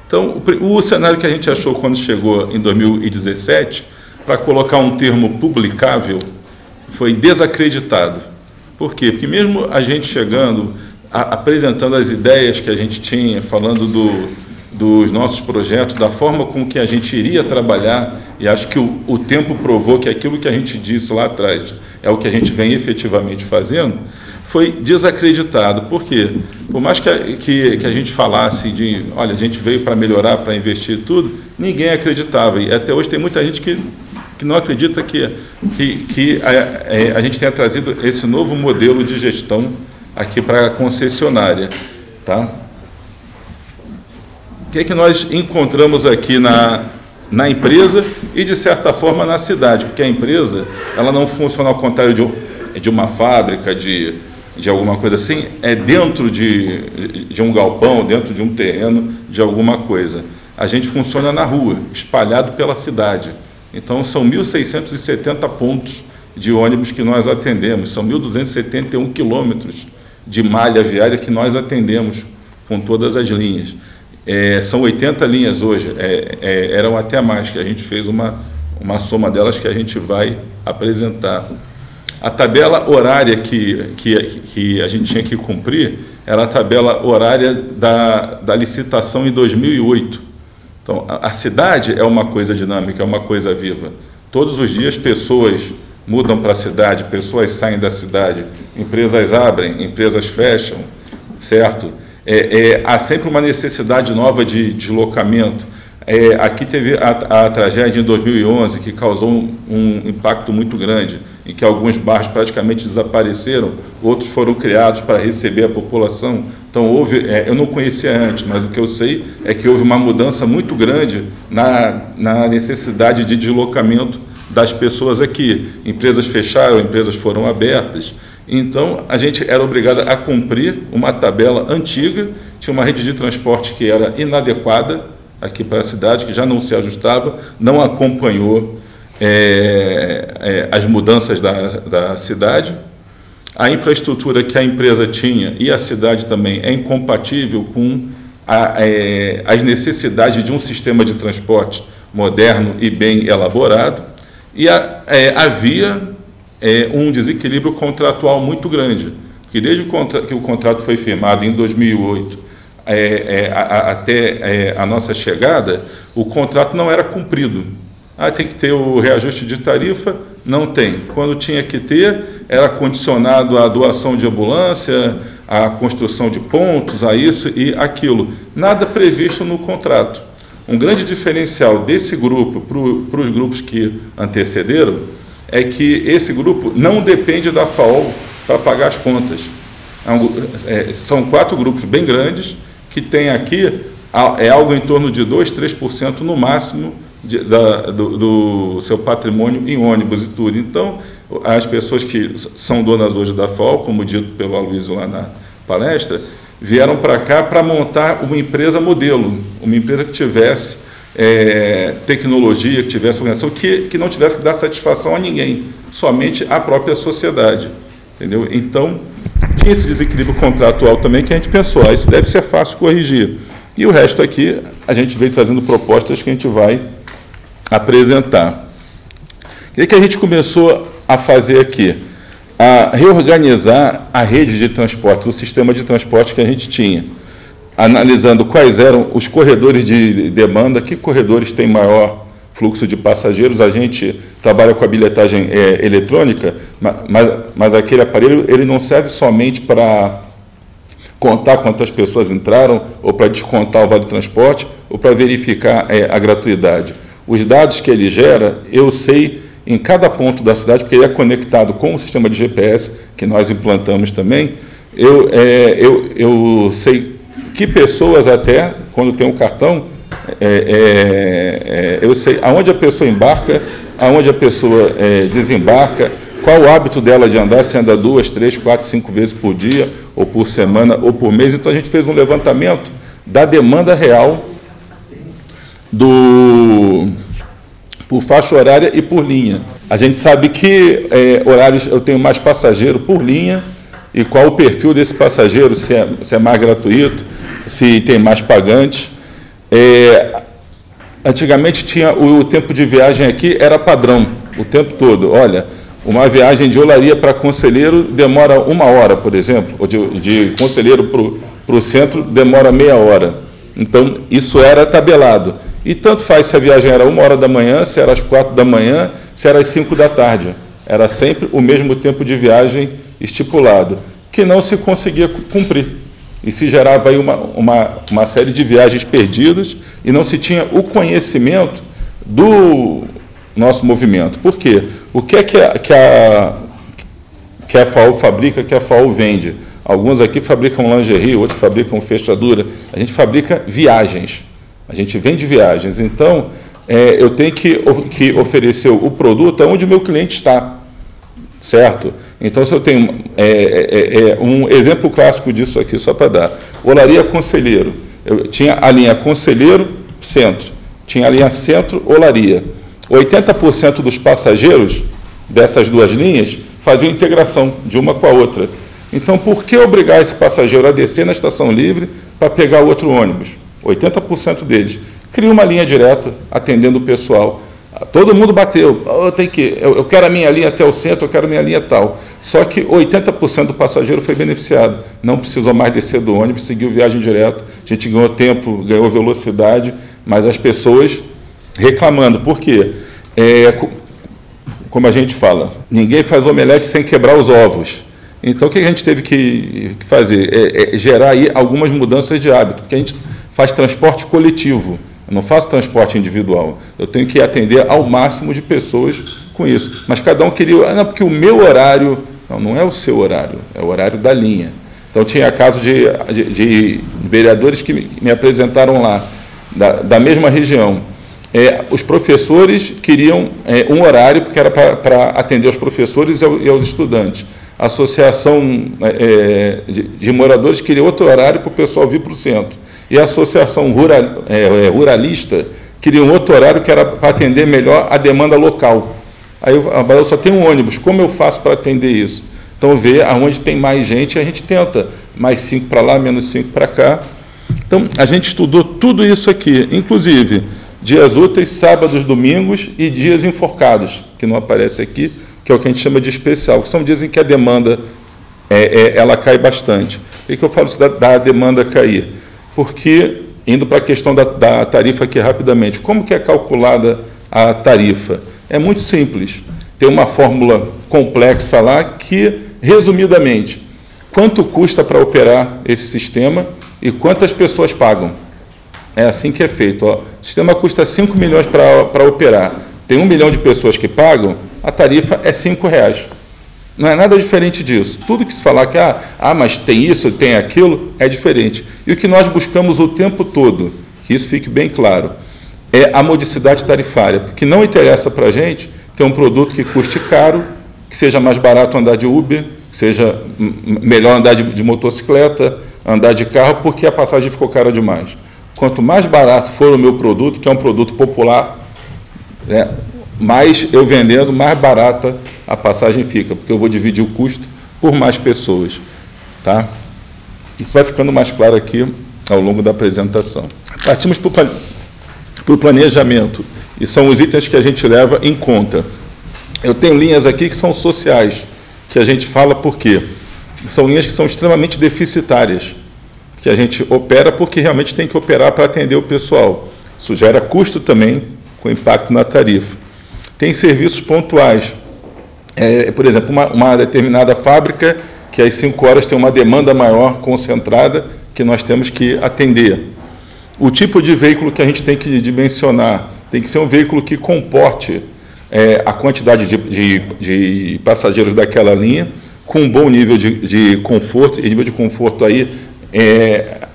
Então, o cenário que a gente achou quando chegou em 2017, para colocar um termo publicável, foi desacreditado. Por quê? Porque mesmo a gente chegando, apresentando as ideias que a gente tinha, falando dos nossos projetos, da forma com que a gente iria trabalhar, e acho que o tempo provou que aquilo que a gente disse lá atrás é o que a gente vem efetivamente fazendo, foi desacreditado. Por quê? Por mais que a gente falasse de, olha, a gente veio para melhorar, para investir tudo, ninguém acreditava. E até hoje tem muita gente que não acredita que a gente tenha trazido esse novo modelo de gestão aqui para a concessionária. Tá? O que é que nós encontramos aqui na empresa e, de certa forma, na cidade? Porque a empresa ela não funciona ao contrário de uma fábrica, de alguma coisa assim, dentro de um galpão, dentro de um terreno, de alguma coisa. A gente funciona na rua, espalhado pela cidade. Então, são 1.670 pontos de ônibus que nós atendemos, são 1.271 quilômetros de malha viária que nós atendemos com todas as linhas. São 80 linhas hoje, eram até mais, que a gente fez uma soma delas que a gente vai apresentar. A tabela horária que a gente tinha que cumprir era a tabela horária da licitação em 2008. Então, a cidade é uma coisa dinâmica, é uma coisa viva. Todos os dias pessoas mudam para a cidade, pessoas saem da cidade, empresas abrem, empresas fecham, certo? Há sempre uma necessidade nova de deslocamento. Aqui teve a tragédia em 2011, que causou um impacto muito grande, em que alguns bairros praticamente desapareceram, outros foram criados para receber a população. Então, eu não conhecia antes, mas o que eu sei é que houve uma mudança muito grande na necessidade de deslocamento das pessoas aqui. Empresas fecharam, empresas foram abertas. Então, a gente era obrigado a cumprir uma tabela antiga, tinha uma rede de transporte que era inadequada aqui para a cidade, que já não se ajustava, não acompanhou as mudanças da cidade. A infraestrutura que a empresa tinha e a cidade também é incompatível com as necessidades de um sistema de transporte moderno e bem elaborado, e havia um desequilíbrio contratual muito grande. Porque desde que o contrato foi firmado em 2008 até a nossa chegada, o contrato não era cumprido. Tem que ter o reajuste de tarifa, não tem. Quando tinha que ter, era condicionado à doação de ambulância, à construção de pontos, a isso e aquilo. Nada previsto no contrato. Um grande diferencial desse grupo para os grupos que antecederam é que esse grupo não depende da FAO para pagar as contas. São 4 grupos bem grandes que têm aqui algo em torno de 2%, 3% no máximo do seu patrimônio em ônibus e tudo. Então, as pessoas que são donas hoje da FAO, como dito pelo Aloysio lá na palestra, vieram para cá para montar uma empresa modelo, uma empresa que tivesse tecnologia, que tivesse organização, que não tivesse que dar satisfação a ninguém, somente à própria sociedade. Entendeu? Então, tinha esse desequilíbrio contratual também que a gente pensou, isso deve ser fácil corrigir. E o resto aqui, a gente veio trazendo propostas que a gente vai apresentar. O que a gente começou a fazer aqui? A reorganizar a rede de transporte, o sistema de transporte que a gente tinha, analisando quais eram os corredores de demanda, que corredores têm maior fluxo de passageiros. A gente trabalha com a bilhetagem eletrônica, mas aquele aparelho ele não serve somente para contar quantas pessoas entraram, ou para descontar o vale transporte, ou para verificar a gratuidade. Os dados que ele gera, eu sei em cada ponto da cidade, porque ele é conectado com o sistema de GPS, que nós implantamos também, eu sei que pessoas até, quando tem um cartão, eu sei aonde a pessoa embarca, aonde a pessoa desembarca, qual o hábito dela de andar, se anda 2, 3, 4, 5 vezes por dia, ou por semana, ou por mês. Então, a gente fez um levantamento da demanda real por faixa horária e por linha. A gente sabe que horários eu tenho mais passageiro por linha, e qual o perfil desse passageiro, se é mais gratuito, se tem mais pagante. Antigamente tinha o tempo de viagem aqui, era padrão, o tempo todo. Olha, uma viagem de Olaria para Conselheiro demora 1 hora, por exemplo, ou de Conselheiro para o centro demora meia hora. Então, isso era tabelado. E tanto faz se a viagem era 1 hora da manhã, se era às 4 da manhã, se era às 5 da tarde. Era sempre o mesmo tempo de viagem estipulado, que não se conseguia cumprir. E se gerava aí uma série de viagens perdidas e não se tinha o conhecimento do nosso movimento. Por quê? O que é que a FAO fabrica, que a FAO vende? Alguns aqui fabricam lingerie, outros fabricam fechadura. A gente fabrica viagens. A gente vende viagens. Então, eu tenho que oferecer o produto onde o meu cliente está. Certo? Então, se eu tenho um exemplo clássico disso aqui, só para dar. Olaria Conselheiro. Eu tinha a linha Conselheiro, Centro. Tinha a linha Centro, Olaria. 80% dos passageiros dessas duas linhas faziam integração de uma com a outra. Então, por que obrigar esse passageiro a descer na estação livre para pegar outro ônibus? 80% deles. Cria uma linha direta, atendendo o pessoal. Todo mundo bateu. Eu quero a minha linha até o centro, eu quero a minha linha tal. Só que 80% do passageiro foi beneficiado. Não precisou mais descer do ônibus, seguiu viagem direta. A gente ganhou tempo, ganhou velocidade, mas as pessoas reclamando. Por quê? Como a gente fala, ninguém faz omelete sem quebrar os ovos. Então, o que a gente teve que fazer? Gerar aí algumas mudanças de hábito, porque a gente faz transporte coletivo, eu não faço transporte individual. Eu tenho que atender ao máximo de pessoas com isso. Mas cada um queria... Não, porque o meu horário... Não é o seu horário, é o horário da linha. Então, tinha caso de vereadores que me apresentaram lá, da mesma região. Os professores queriam um horário, porque era para atender os professores e aos estudantes. A associação de moradores queria outro horário para o pessoal vir para o centro. E a associação ruralista queria um outro horário que era para atender melhor a demanda local. Aí eu só tenho um ônibus, como eu faço para atender isso? Então, ver aonde tem mais gente, a gente tenta. Mais 5 para lá, menos 5 para cá. Então, a gente estudou tudo isso aqui, inclusive dias úteis, sábados, domingos e dias enforcados, que não aparece aqui, que é o que a gente chama de especial, que são dias em que a demanda ela cai bastante. Por que eu falo isso da demanda cair? Porque, indo para a questão da tarifa aqui rapidamente, como que é calculada a tarifa? É muito simples. Tem uma fórmula complexa lá que, resumidamente, quanto custa para operar esse sistema e quantas pessoas pagam. É assim que é feito. Ó. O sistema custa 5 milhões para operar. Tem 1 milhão de pessoas que pagam, a tarifa é R$5. Não é nada diferente disso. Tudo que se falar que, mas tem isso, tem aquilo, é diferente. E o que nós buscamos o tempo todo, que isso fique bem claro, é a modicidade tarifária, porque não interessa para a gente ter um produto que custe caro, que seja mais barato andar de Uber, que seja melhor andar de motocicleta, andar de carro, porque a passagem ficou cara demais. Quanto mais barato for o meu produto, que é um produto popular, mais eu vendendo, mais barata a passagem fica, porque eu vou dividir o custo por mais pessoas. Tá? Isso vai ficando mais claro aqui ao longo da apresentação. Partimos para o planejamento, e são os itens que a gente leva em conta. Eu tenho linhas aqui que são sociais, que a gente fala por quê? São linhas que são extremamente deficitárias, que a gente opera porque realmente tem que operar para atender o pessoal. Isso gera custo também, com impacto na tarifa. Tem serviços pontuais. Por exemplo, uma determinada fábrica que às 5 horas tem uma demanda maior concentrada que nós temos que atender. O tipo de veículo que a gente tem que dimensionar tem que ser um veículo que comporte a quantidade de passageiros daquela linha, com um bom nível de conforto, e nível de conforto aí,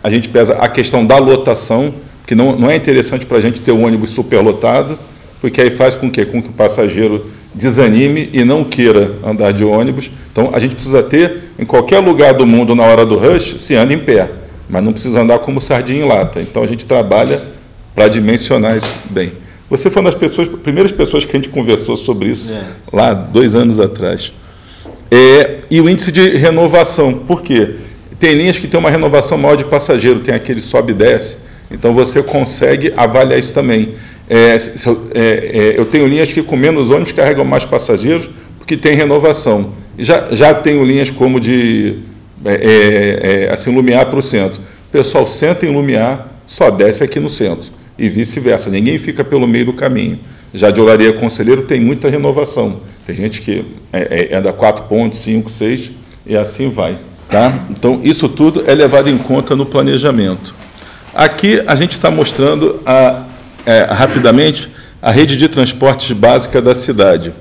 a gente pesa a questão da lotação, que não é interessante para a gente ter um ônibus superlotado, porque aí faz com que o passageiro desanime e não queira andar de ônibus. Então, a gente precisa ter, em qualquer lugar do mundo, na hora do rush, se anda em pé, mas não precisa andar como sardinha em lata. Então, a gente trabalha para dimensionar isso bem. Você foi uma das primeiras pessoas que a gente conversou sobre isso, lá 2 anos atrás. E o índice de renovação, por quê? Tem linhas que tem uma renovação maior de passageiro, tem aquele sobe e desce, então você consegue avaliar isso também. Eu tenho linhas que com menos ônibus carregam mais passageiros, porque tem renovação. Já tenho linhas como assim, Lumiar para o centro. O pessoal senta em Lumiar, só desce aqui no centro, e vice-versa. Ninguém fica pelo meio do caminho. Já de Olaria Conselheiro tem muita renovação. Tem gente que anda 4 pontos, 5, 6, e assim vai. Tá? Então, isso tudo é levado em conta no planejamento. Aqui a gente está mostrando rapidamente a rede de transportes básica da cidade.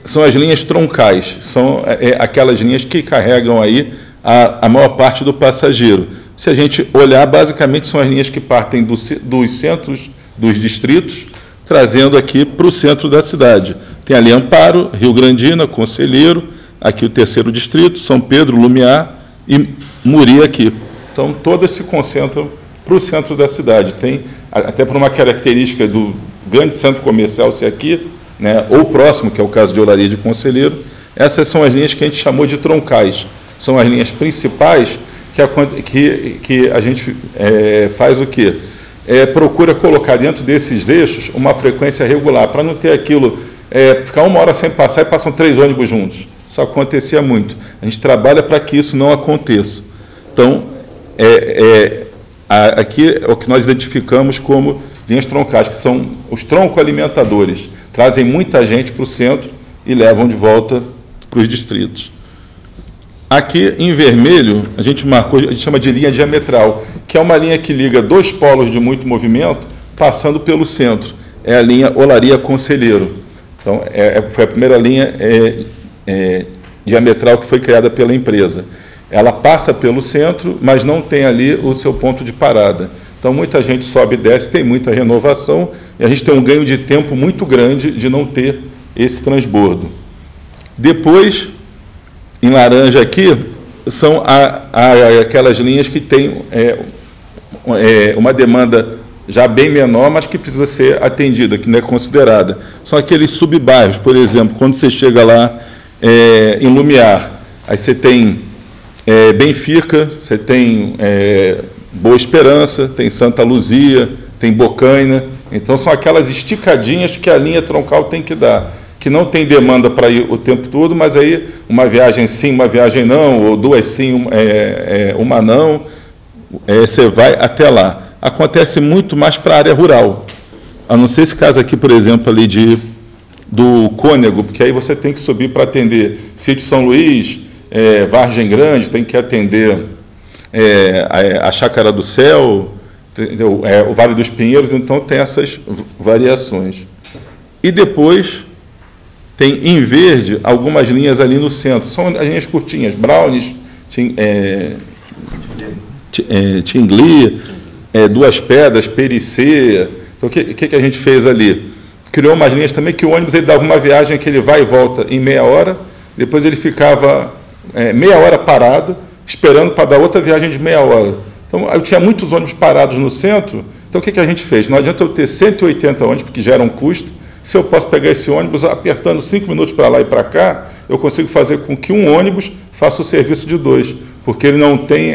São as linhas troncais, são aquelas linhas que carregam aí a maior parte do passageiro. Se a gente olhar, basicamente são as linhas que partem dos centros dos distritos, trazendo aqui para o centro da cidade. Tem ali Amparo, Rio Grandina, Conselheiro, aqui o 3º distrito, São Pedro, Lumiar e Muri aqui. Então, todas se concentram para o centro da cidade. Tem, até por uma característica do grande centro comercial ser aqui, né, ou próximo, que é o caso de Olaria de Conselheiro, essas são as linhas que a gente chamou de troncais. São as linhas principais que a gente faz o quê? Procura colocar dentro desses eixos uma frequência regular, para não ter aquilo, ficar 1 hora sem passar e passam 3 ônibus juntos. Isso acontecia muito. A gente trabalha para que isso não aconteça. Então, aqui é o que nós identificamos como linhas troncais, que são os tronco-alimentadores. Trazem muita gente para o centro e levam de volta para os distritos. Aqui, em vermelho, a gente marcou, a gente chama de linha diametral, que é uma linha que liga 2 polos de muito movimento, passando pelo centro. É a linha Olaria Conselheiro. Então, foi a primeira linha diametral que foi criada pela empresa. Ela passa pelo centro, mas não tem ali o seu ponto de parada. Então, muita gente sobe e desce, tem muita renovação, e a gente tem um ganho de tempo muito grande de não ter esse transbordo. Depois, em laranja aqui, são aquelas linhas que têm uma demanda já bem menor, mas que precisa ser atendida, que não é considerada. São aqueles subbairros, por exemplo, quando você chega lá em Lumiar, aí você tem Benfica, você tem Boa Esperança, tem Santa Luzia, tem Bocaina. Então, são aquelas esticadinhas que a linha troncal tem que dar. que não tem demanda para ir o tempo todo, mas aí uma viagem sim, uma viagem não, ou duas sim, uma não, você vai até lá. Acontece muito mais para a área rural, a não ser esse caso aqui, por exemplo, ali do Cônego, porque aí você tem que subir para atender Sítio São Luís, Vargem Grande, tem que atender a Chácara do Céu, entendeu? O Vale dos Pinheiros, então tem essas variações. E depois tem em verde algumas linhas ali no centro, são as linhas curtinhas, Brownies, Tingli, Duas Pedras, Pericê. Então, o que a gente fez ali? Criou umas linhas também que o ônibus ele dava uma viagem que ele vai e volta em meia hora, depois ele ficava meia hora parado, esperando para dar outra viagem de meia hora. Então, eu tinha muitos ônibus parados no centro, então o que a gente fez? Não adianta eu ter 180 ônibus, porque gera um custo. Se eu posso pegar esse ônibus apertando 5 minutos para lá e para cá, eu consigo fazer com que um ônibus faça o serviço de 2, porque ele não tem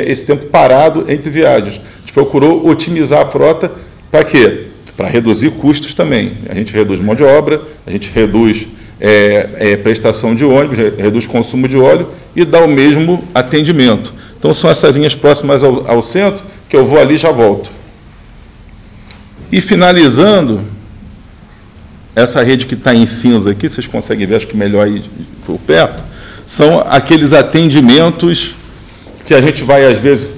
esse tempo parado entre viagens. A gente procurou otimizar a frota para quê? Para reduzir custos também. A gente reduz mão de obra, a gente reduz prestação de ônibus, reduz consumo de óleo e dá o mesmo atendimento. Então, são essas linhas próximas ao centro, que eu vou ali e já volto. E finalizando, essa rede que está em cinza aqui, vocês conseguem ver, acho que melhor aí por perto, são aqueles atendimentos que a gente vai, às vezes,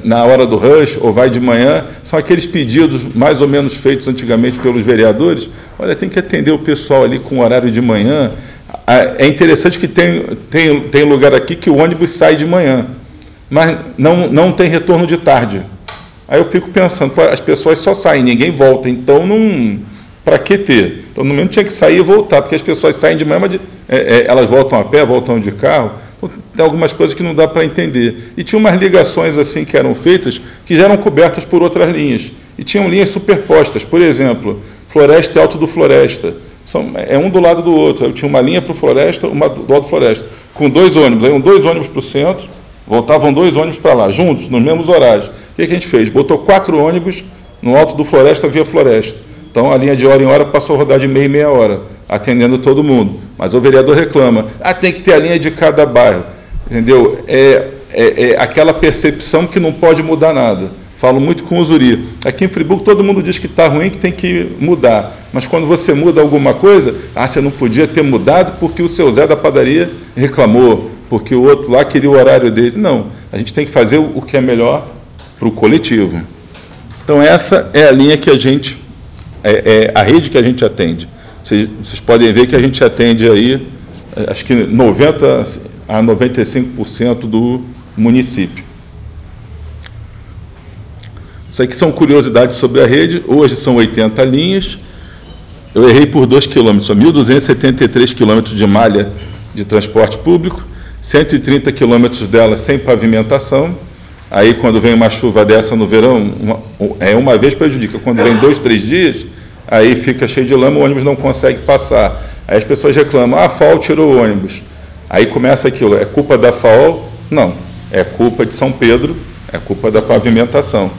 na hora do rush, ou vai de manhã, são aqueles pedidos mais ou menos feitos antigamente pelos vereadores. Olha, tem que atender o pessoal ali com horário de manhã. É interessante que tem lugar aqui que o ônibus sai de manhã, mas não tem retorno de tarde. Aí eu fico pensando, as pessoas só saem, ninguém volta, então não... Para que ter? Então, no mínimo, tinha que sair e voltar, porque as pessoas saem de manhã, mas elas voltam a pé, voltam de carro. Então, tem algumas coisas que não dá para entender. E tinha umas ligações assim que eram feitas, que já eram cobertas por outras linhas. E tinham linhas superpostas. Por exemplo, Floresta e Alto do Floresta. Um do lado do outro. Eu tinha uma linha para o Floresta, uma do Alto do Floresta, com 2 ônibus. Aí iam 2 ônibus para o centro, voltavam 2 ônibus para lá, juntos, nos mesmos horários. O que a gente fez? Botou 4 ônibus no Alto do Floresta via Floresta. Então, a linha de hora em hora passou a rodar de meia em meia hora, atendendo todo mundo. Mas o vereador reclama, tem que ter a linha de cada bairro. Entendeu? Aquela percepção que não pode mudar nada. Falo muito com o Zuri. Aqui em Friburgo, todo mundo diz que está ruim, que tem que mudar. Mas quando você muda alguma coisa, você não podia ter mudado porque o seu Zé da padaria reclamou, porque o outro lá queria o horário dele. Não, a gente tem que fazer o que é melhor para o coletivo. Então, essa é a linha que a gente... a rede que a gente atende. Vocês podem ver que a gente atende aí, acho que 90% a 95% do município. Isso aqui são curiosidades sobre a rede. Hoje são 80 linhas. Eu errei por 2 quilômetros, são 1.273 quilômetros de malha de transporte público, 130 quilômetros dela sem pavimentação. Aí, quando vem uma chuva dessa no verão, uma vez prejudica. Quando vem 2, 3 dias, aí fica cheio de lama, o ônibus não consegue passar. Aí as pessoas reclamam, a FAO tirou o ônibus. Aí começa aquilo, é culpa da FAO? Não, é culpa de São Pedro, é culpa da pavimentação.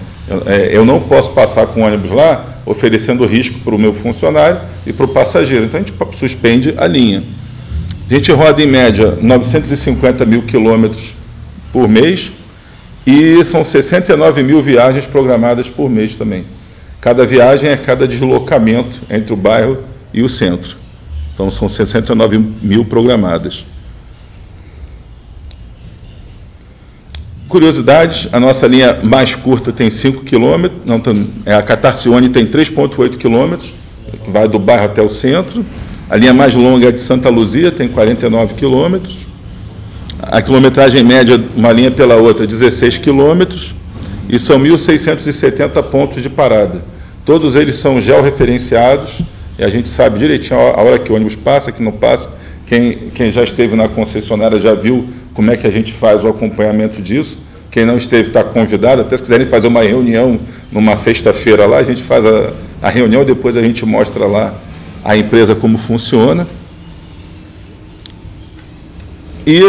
Eu não posso passar com o ônibus lá, oferecendo risco para o meu funcionário e para o passageiro. Então, a gente suspende a linha. A gente roda, em média, 950 mil quilômetros por mês, e são 69 mil viagens programadas por mês também. Cada viagem é cada deslocamento entre o bairro e o centro. Então, são 69 mil programadas. Curiosidades, a nossa linha mais curta tem 5 km, a Catarcione tem 3,8 km, que vai do bairro até o centro. A linha mais longa é de Santa Luzia, tem 49 km. A quilometragem média, uma linha pela outra, 16 quilômetros, e são 1.670 pontos de parada. Todos eles são georreferenciados, e a gente sabe direitinho a hora que o ônibus passa, que não passa. Quem já esteve na concessionária já viu como é que a gente faz o acompanhamento disso. Quem não esteve está convidado, até se quiserem fazer uma reunião numa sexta-feira lá, a gente faz a reunião e depois a gente mostra lá a empresa como funciona. E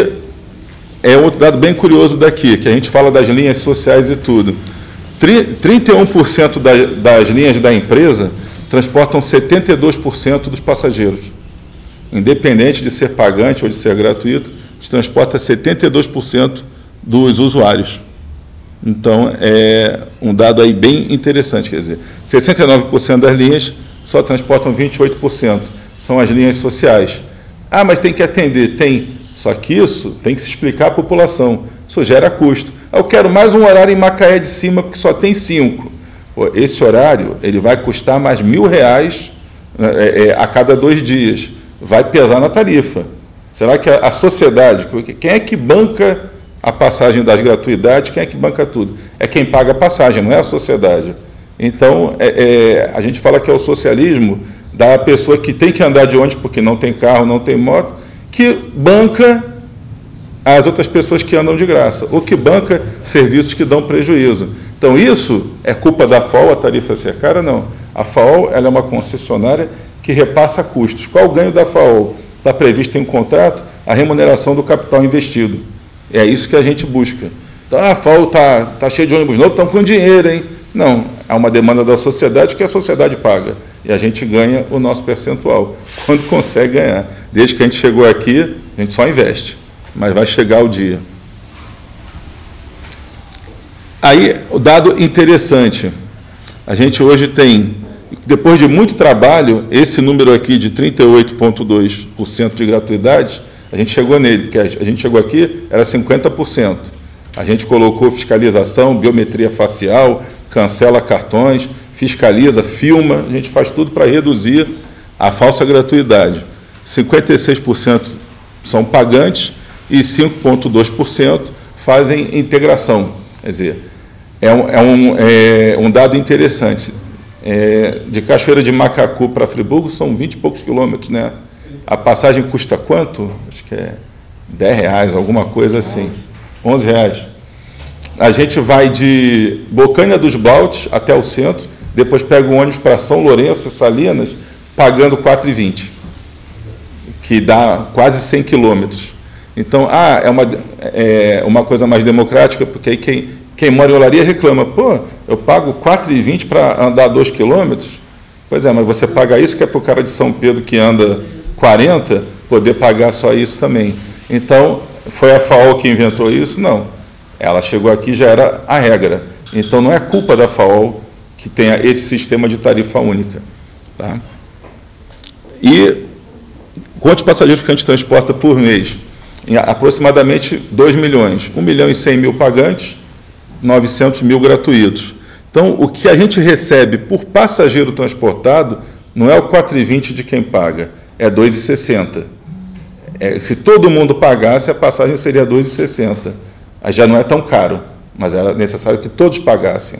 outro dado bem curioso daqui, que a gente fala das linhas sociais e tudo. 31% das linhas da empresa transportam 72% dos passageiros. independente de ser pagante ou de ser gratuito, a gente transporta 72% dos usuários. Então, é um dado aí bem interessante, quer dizer, 69% das linhas só transportam 28%, são as linhas sociais. Ah, mas tem que atender, tem. Só que isso tem que se explicar à população, isso gera custo. Eu quero mais um horário em Macaé de Cima, porque só tem 5. Pô, esse horário ele vai custar mais R$1.000 a cada 2 dias, vai pesar na tarifa. Será que a sociedade, quem é que banca a passagem das gratuidades, quem é que banca tudo? É quem paga a passagem, não é a sociedade. Então, a gente fala que é o socialismo da pessoa que tem que andar de ônibus porque não tem carro, não tem moto, que banca as outras pessoas que andam de graça, ou que banca serviços que dão prejuízo. Então, isso é culpa da FAO, a tarifa ser cara? Não. A FAO ela é uma concessionária que repassa custos. Qual o ganho da FAO? Está previsto em um contrato a remuneração do capital investido. É isso que a gente busca. Então, a FAO está cheia de ônibus novos, estão com dinheiro, hein? Não, é uma demanda da sociedade que a sociedade paga. E a gente ganha o nosso percentual, quando consegue ganhar. Desde que a gente chegou aqui, a gente só investe, mas vai chegar o dia. Aí, o dado interessante, a gente hoje tem, depois de muito trabalho, esse número aqui de 38,2% de gratuidade, a gente chegou nele, porque a gente chegou aqui, era 50%. A gente colocou fiscalização, biometria facial, cancela cartões, fiscaliza, filma, a gente faz tudo para reduzir a falsa gratuidade. 56% são pagantes e 5,2% fazem integração. Quer dizer, é um dado interessante. De Cachoeira de Macacu para Friburgo são 20 e poucos quilômetros, né? A passagem custa quanto? Acho que é R$10, alguma coisa assim. R$11. A gente vai de Bocaina dos Baltes até o centro, depois pega o ônibus para São Lourenço e Salinas, pagando R$4,20, que dá quase 100 quilômetros. Então, é uma coisa mais democrática, porque aí quem mora em Olaria reclama, pô, eu pago R$4,20 para andar 2 quilômetros? Pois é, mas você paga isso que é para o cara de São Pedro que anda 40, poder pagar só isso também. Então, foi a FAO que inventou isso? Não. Ela chegou aqui, já era a regra. Então, não é culpa da FAO que tenha esse sistema de tarifa única. Tá? E quantos passageiros que a gente transporta por mês? Em aproximadamente 2 milhões. 1.100.000 pagantes, 900.000 gratuitos. Então, o que a gente recebe por passageiro transportado não é o R$4,20 de quem paga, é R$2,60. Se todo mundo pagasse, a passagem seria R$2,60. Aí já não é tão caro, mas era necessário que todos pagassem,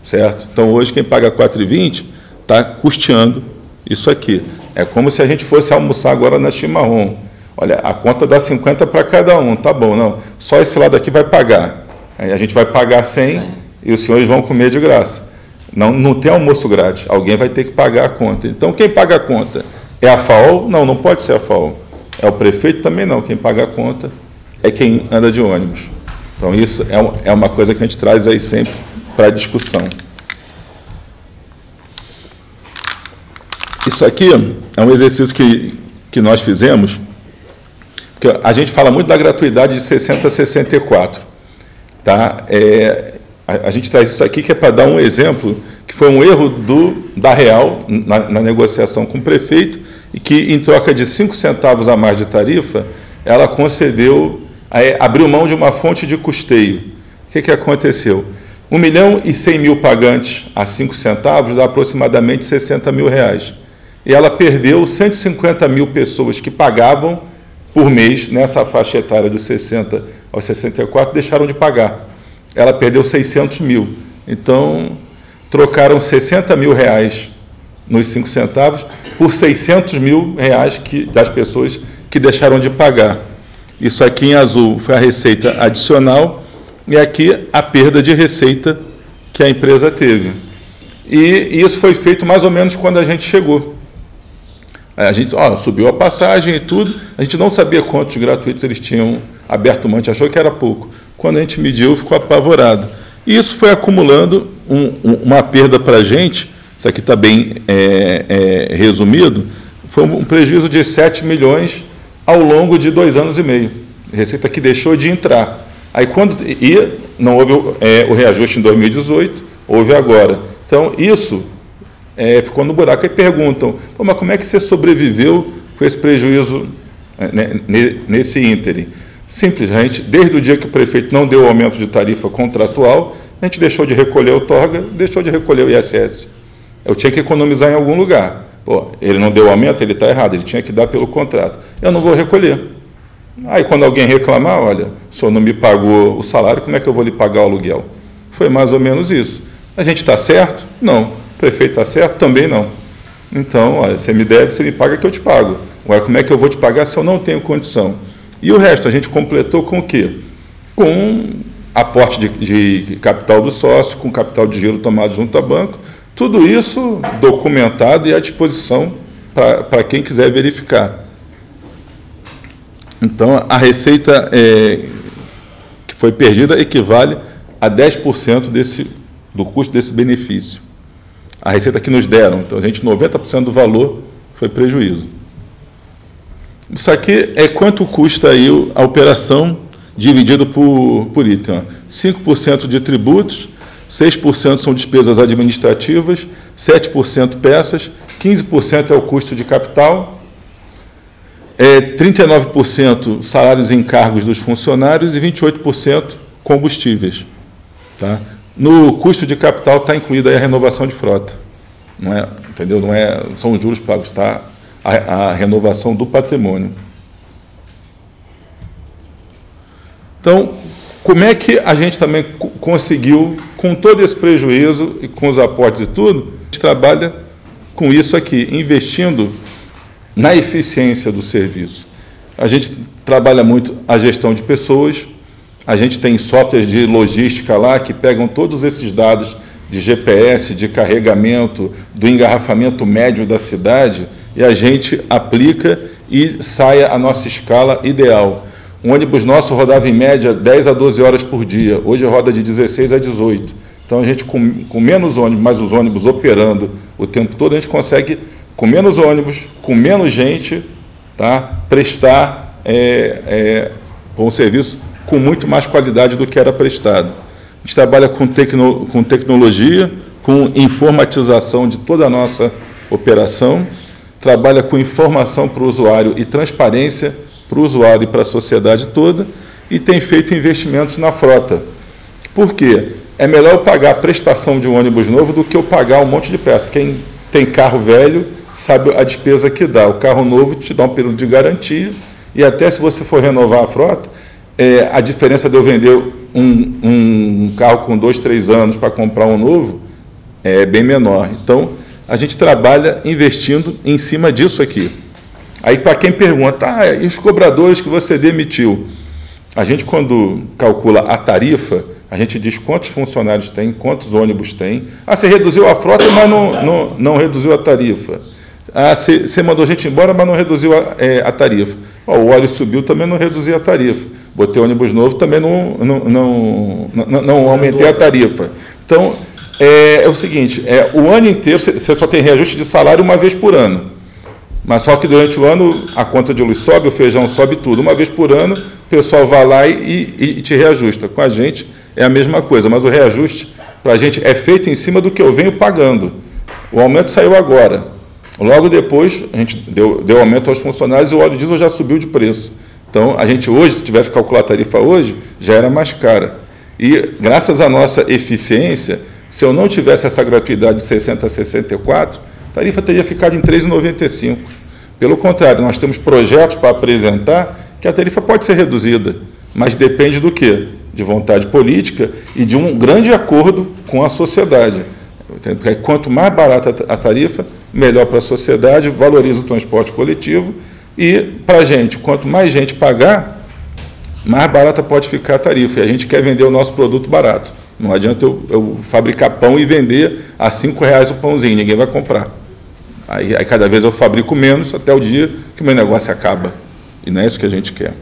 certo? Então, hoje, quem paga R$4,20 está custeando isso aqui. É como se a gente fosse almoçar agora na Chimarrão. Olha, a conta dá 50 para cada um, tá bom, não. Só esse lado aqui vai pagar. Aí a gente vai pagar 100 e os senhores vão comer de graça. Não tem almoço grátis, alguém vai ter que pagar a conta. Então, quem paga a conta é a FAO? Não, não pode ser a FAO. É o prefeito? Também não. Quem paga a conta é quem anda de ônibus. Então, isso é uma coisa que a gente traz aí sempre para a discussão. Isso aqui é um exercício que nós fizemos, porque a gente fala muito da gratuidade de 60 a 64. Tá? A gente traz isso aqui que é para dar um exemplo, que foi um erro da Real na negociação com o prefeito, e que, em troca de 5 centavos a mais de tarifa, ela concedeu, abriu mão de uma fonte de custeio. O que aconteceu? 1.100.000 pagantes a 5 centavos dá aproximadamente R$60 mil. E ela perdeu 150.000 pessoas que pagavam por mês, nessa faixa etária dos 60 aos 64, deixaram de pagar. Ela perdeu 600 mil. Então, trocaram R$60 mil nos 5 centavos por 600 mil das pessoas que deixaram de pagar. Isso aqui em azul foi a receita adicional e aqui a perda de receita que a empresa teve. E isso foi feito mais ou menos quando a gente chegou. A gente subiu a passagem e tudo, a gente não sabia quantos gratuitos eles tinham aberto mão, a gente achou que era pouco. Quando a gente mediu, ficou apavorado. E isso foi acumulando uma perda para a gente, isso aqui está bem resumido, foi um prejuízo de 7 milhões ao longo de 2 anos e meio. Receita que deixou de entrar. Aí não houve o reajuste em 2018, houve agora. Então, isso ficou no buraco. Aí perguntam, mas como é que você sobreviveu com esse prejuízo nesse ínterim? Simplesmente, desde o dia que o prefeito não deu o aumento de tarifa contratual, a gente deixou de recolher o TORGA, deixou de recolher o ISS. Eu tinha que economizar em algum lugar. Ele não deu o aumento, ele está errado, ele tinha que dar pelo contrato. Eu não vou recolher. Aí, quando alguém reclamar, olha, o senhor não me pagou o salário, como é que eu vou lhe pagar o aluguel? Foi mais ou menos isso. A gente está certo? Não. O prefeito está certo? Também não. Então, olha, você me deve, você me paga que eu te pago. Agora, como é que eu vou te pagar se eu não tenho condição? E o resto, a gente completou com o quê? Com aporte de capital do sócio, com capital de giro tomado junto ao banco, tudo isso documentado e à disposição para quem quiser verificar. Então, a receita que foi perdida equivale a 10% do custo desse benefício. A receita que nos deram, então, 90% do valor foi prejuízo. Isso aqui é quanto custa aí a operação dividido por item. 5% de tributos, 6% são despesas administrativas, 7% peças, 15% é o custo de capital, 39% salários e encargos dos funcionários e 28% combustíveis. Tá? No custo de capital está incluída aí a renovação de frota. Não é, entendeu? Não são os juros pagos, está a renovação do patrimônio. Então, como é que a gente também conseguiu, com todo esse prejuízo e com os aportes e tudo, a gente trabalha com isso aqui, investindo na eficiência do serviço. A gente trabalha muito a gestão de pessoas, a gente tem softwares de logística lá que pegam todos esses dados de GPS, de carregamento, do engarrafamento médio da cidade, e a gente aplica e sai a nossa escala ideal. Um ônibus nosso rodava em média 10 a 12 horas por dia, hoje roda de 16 a 18. Então a gente, com menos ônibus, mas os ônibus operando o tempo todo, a gente consegue, com menos ônibus, com menos gente, tá, prestar um serviço com muito mais qualidade do que era prestado. A gente trabalha com tecnologia, com informatização de toda a nossa operação, trabalha com informação para o usuário e transparência para o usuário e para a sociedade toda, e tem feito investimentos na frota. Por quê? É melhor eu pagar a prestação de um ônibus novo do que eu pagar um monte de peça. Quem tem carro velho sabe a despesa que dá. O carro novo te dá um período de garantia, e até se você for renovar a frota, a diferença de eu vender um carro com 2, 3 anos para comprar um novo é bem menor. Então, a gente trabalha investindo em cima disso aqui. Aí, para quem pergunta, e os cobradores que você demitiu? A gente, quando calcula a tarifa, a gente diz quantos funcionários tem, quantos ônibus tem. Você reduziu a frota, mas não reduziu a tarifa. Você mandou gente embora, mas não reduziu a tarifa. O óleo subiu, também não reduziu a tarifa. Botei ônibus novo, também não aumentei a tarifa. Então, é o seguinte, o ano inteiro você só tem reajuste de salário uma vez por ano. Mas só que durante o ano a conta de luz sobe, o feijão sobe tudo. Uma vez por ano, o pessoal vai lá e te reajusta. Com a gente é a mesma coisa, mas o reajuste para a gente é feito em cima do que eu venho pagando. O aumento saiu agora. Logo depois, a gente deu aumento aos funcionários e o óleo diesel já subiu de preço. Então, a gente hoje, se tivesse que calcular a tarifa hoje, já era mais cara. E, graças à nossa eficiência, se eu não tivesse essa gratuidade de 60 a 64, a tarifa teria ficado em R$ 3,95. Pelo contrário, nós temos projetos para apresentar que a tarifa pode ser reduzida, mas depende do quê? De vontade política e de um grande acordo com a sociedade. Porque quanto mais barata a tarifa, melhor para a sociedade, valoriza o transporte coletivo e, para a gente, quanto mais gente pagar, mais barata pode ficar a tarifa. E a gente quer vender o nosso produto barato. Não adianta eu fabricar pão e vender a R$ 5,00 o pãozinho, ninguém vai comprar. Aí cada vez eu fabrico menos até o dia que o meu negócio acaba. E não é isso que a gente quer.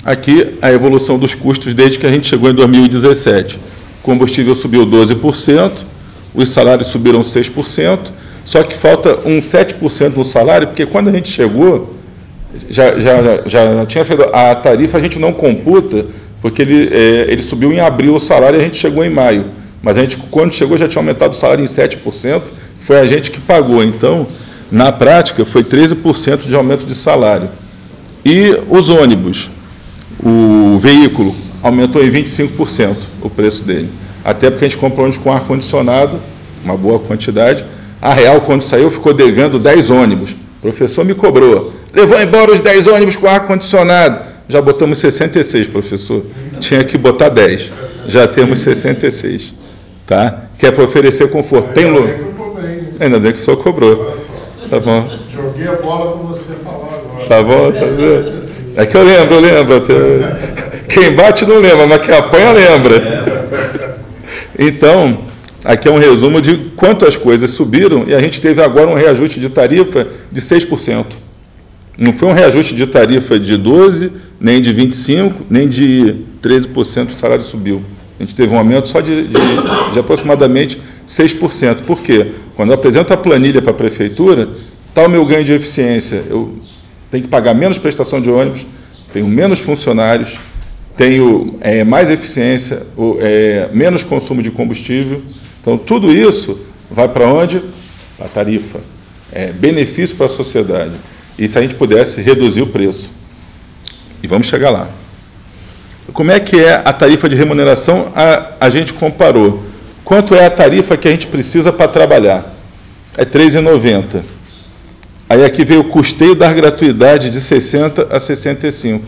Aqui a evolução dos custos desde que a gente chegou em 2017. O combustível subiu 12%, os salários subiram 6%, Só que falta um 7% no salário, porque quando a gente chegou, já tinha sido a tarifa, a gente não computa, porque ele subiu em abril o salário e a gente chegou em maio. Mas a gente, quando chegou, já tinha aumentado o salário em 7%, foi a gente que pagou. Então, na prática, foi 13% de aumento de salário. E os ônibus, o veículo, aumentou em 25% o preço dele. Até porque a gente comprou ônibus com ar-condicionado, uma boa quantidade. A Real, quando saiu, ficou devendo 10 ônibus. O professor me cobrou. Levou embora os 10 ônibus com ar-condicionado. Já botamos 66, professor. Tinha que botar 10. Já temos 66. Tá? Que é para oferecer conforto. Tem ainda bem que o senhor cobrou. Tá bom. Joguei a bola para você falar agora. Tá bom, tá vendo? É que eu lembro. Quem bate não lembra, mas quem apanha lembra. Então, aqui é um resumo de quanto as coisas subiram e a gente teve agora um reajuste de tarifa de 6%. Não foi um reajuste de tarifa de 12%, nem de 25%, nem de 13% o salário subiu. A gente teve um aumento só de aproximadamente 6%. Por quê? Quando eu apresento a planilha para a prefeitura, está o meu ganho de eficiência. Eu tenho que pagar menos prestação de ônibus, tenho menos funcionários, tenho mais eficiência, menos consumo de combustível. Então, tudo isso vai para onde? Para a tarifa. Benefício para a sociedade. E se a gente pudesse reduzir o preço. E vamos chegar lá. Como é que é a tarifa de remuneração? A gente comparou. Quanto é a tarifa que a gente precisa para trabalhar? É R$ 3,90. Aí aqui veio o custeio da gratuidade de 60 a 65.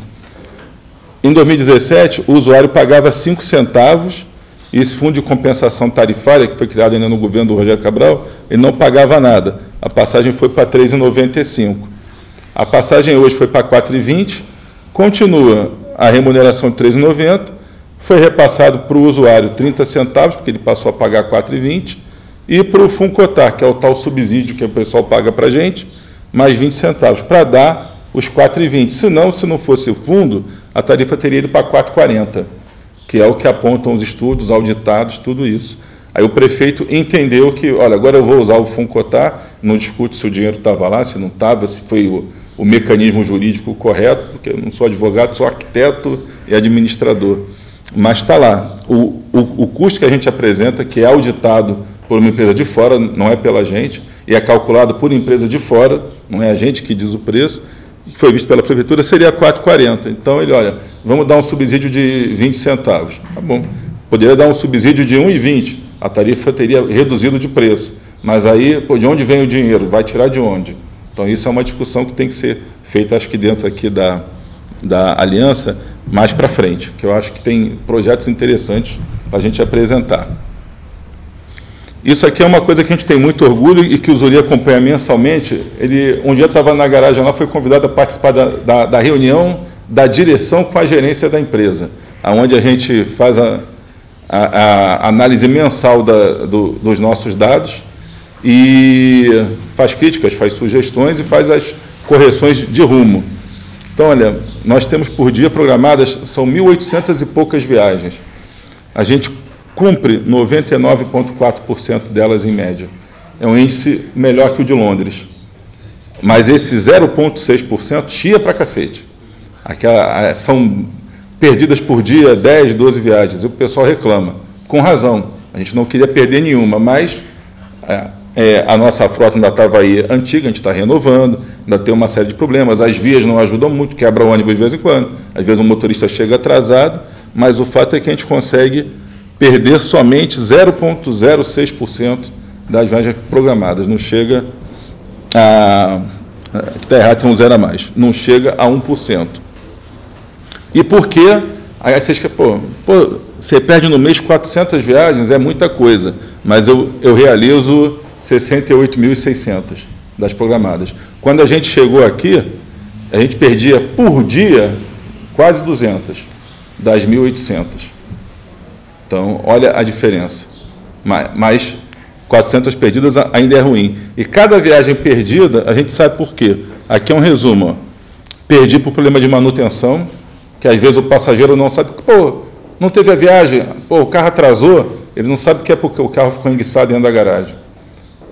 Em 2017, o usuário pagava 5 centavos, e esse fundo de compensação tarifária, que foi criado ainda no governo do Rogério Cabral, ele não pagava nada. A passagem foi para R$ 3,95. A passagem hoje foi para R$ 4,20, continua a remuneração de R$ 3,90, foi repassado para o usuário 30 centavos, porque ele passou a pagar R$ 4,20, e para o Funcotar, que é o tal subsídio que o pessoal paga para a gente, mais 20 centavos, para dar os R$ 4,20. Senão, se não fosse o fundo, a tarifa teria ido para R$ 4,40, que é o que apontam os estudos, auditados, tudo isso. Aí o prefeito entendeu que, olha, agora eu vou usar o Funcotar, não discute se o dinheiro estava lá, se não estava, se foi o mecanismo jurídico correto, porque eu não sou advogado, sou arquiteto e administrador. Mas está lá. O custo que a gente apresenta, que é auditado por uma empresa de fora, não é pela gente, e é calculado por empresa de fora, não é a gente que diz o preço, que foi visto pela prefeitura, seria R$ 4,40. Então, ele, olha, vamos dar um subsídio de 20 centavos. Tá bom. Poderia dar um subsídio de 1,20. A tarifa teria reduzido de preço. Mas aí, de onde vem o dinheiro? Vai tirar de onde? Então, isso é uma discussão que tem que ser feita, acho que dentro aqui da aliança, mais para frente, que eu acho que tem projetos interessantes para a gente apresentar. Isso aqui é uma coisa que a gente tem muito orgulho e que o Zuri acompanha mensalmente. Ele, um dia estava na garagem lá, foi convidado a participar da reunião da direção com a gerência da empresa, onde a gente faz a análise mensal dos nossos dados e faz críticas, faz sugestões e faz as correções de rumo. Então, olha, nós temos por dia programadas, são 1.800 e poucas viagens. A gente cumpre 99,4% delas em média. É um índice melhor que o de Londres. Mas esse 0,6% chia para cacete. São perdidas por dia 10, 12 viagens. E o pessoal reclama, com razão. A gente não queria perder nenhuma, mas a nossa frota ainda estava aí antiga, a gente está renovando, ainda tem uma série de problemas. As vias não ajudam muito, quebra o ônibus de vez em quando. Às vezes o motorista chega atrasado, mas o fato é que a gente consegue perder somente 0,06% das viagens programadas. Não chega a... Está errado, tem um zero a mais. Não chega a 1%. E por quê? Aí vocês que você perde no mês 400 viagens, é muita coisa. Mas eu realizo 68.600 das programadas. Quando a gente chegou aqui, a gente perdia por dia quase 200 das 1.800. Então, olha a diferença. Mas 400 perdidas ainda é ruim. E cada viagem perdida, a gente sabe por quê. Aqui é um resumo. Ó. Perdi por problema de manutenção, que às vezes o passageiro não sabe. Não teve a viagem, o carro atrasou, ele não sabe que é porque o carro ficou enguiçado dentro da garagem.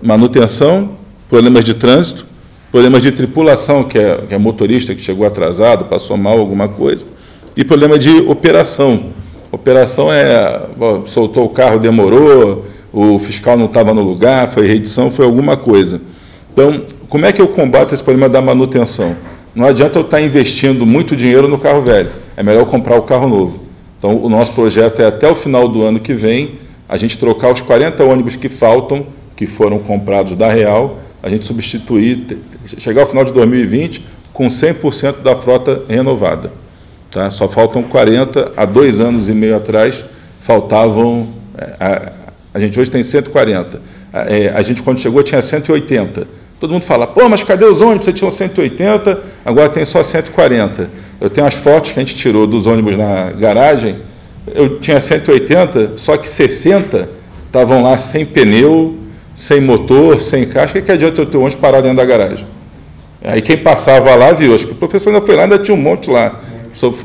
manutenção, problemas de trânsito, problemas de tripulação, que é motorista que chegou atrasado, passou mal alguma coisa, e problema de operação. Operação soltou o carro, demorou, o fiscal não estava no lugar, foi reedição, foi alguma coisa. Então, como é que eu combato esse problema da manutenção? Não adianta eu estar investindo muito dinheiro no carro velho, é melhor eu comprar o carro novo. Então, o nosso projeto é até o final do ano que vem, a gente trocar os 40 ônibus que faltam, que foram comprados da Real, a gente substituir, chegar ao final de 2020 com 100% da frota renovada. Tá? Só faltam 40, há 2 anos e meio atrás, faltavam, a gente hoje tem 140, a gente quando chegou tinha 180. Todo mundo fala, pô, mas cadê os ônibus? Você tinha 180, agora tem só 140. Eu tenho as fotos que a gente tirou dos ônibus na garagem, eu tinha 180, só que 60 estavam lá sem pneu, sem motor, sem caixa. O que adianta eu ter um ônibus parado dentro da garagem? Aí quem passava lá viu, acho que o professor ainda foi lá, ainda tinha um monte lá.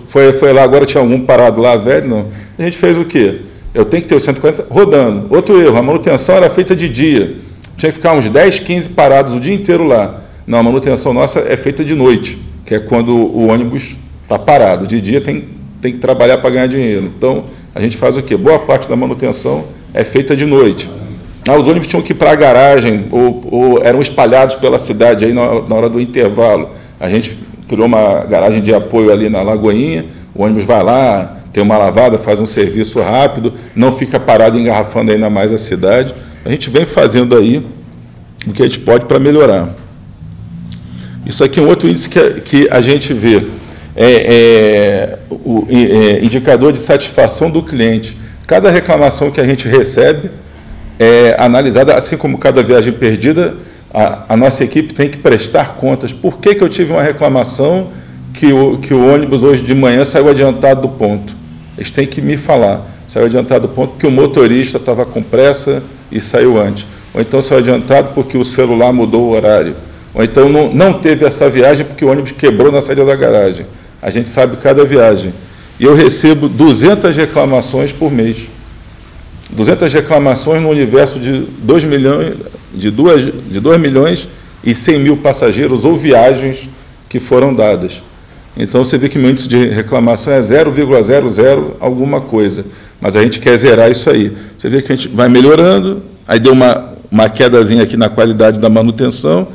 Foi lá, agora tinha algum parado lá, velho, não. A gente fez o quê? Eu tenho que ter os 140 rodando. Outro erro, a manutenção era feita de dia. Tinha que ficar uns 10, 15 parados o dia inteiro lá. Não, a manutenção nossa é feita de noite, que é quando o ônibus está parado. De dia tem que trabalhar para ganhar dinheiro. Então, a gente faz o quê? Boa parte da manutenção é feita de noite. Os ônibus tinham que ir para a garagem ou eram espalhados pela cidade aí na hora do intervalo. A gente criou uma garagem de apoio ali na Lagoinha, o ônibus vai lá, tem uma lavada, faz um serviço rápido, não fica parado engarrafando ainda mais a cidade. A gente vem fazendo aí o que a gente pode para melhorar. Isso aqui é um outro índice que a gente vê, o indicador de satisfação do cliente. Cada reclamação que a gente recebe é analisada, assim como cada viagem perdida, a nossa equipe tem que prestar contas. Por que eu tive uma reclamação que o ônibus hoje de manhã saiu adiantado do ponto? Eles têm que me falar. Saiu adiantado do ponto porque o motorista estava com pressa e saiu antes. Ou então saiu adiantado porque o celular mudou o horário. Ou então não teve essa viagem porque o ônibus quebrou na saída da garagem. A gente sabe cada viagem. E eu recebo 200 reclamações por mês. 200 reclamações no universo de 2 milhões e 100 mil passageiros ou viagens que foram dadas. Então, você vê que o meu índice de reclamação é 0,00 alguma coisa. Mas a gente quer zerar isso aí. Você vê que a gente vai melhorando, aí deu uma quedazinha aqui na qualidade da manutenção,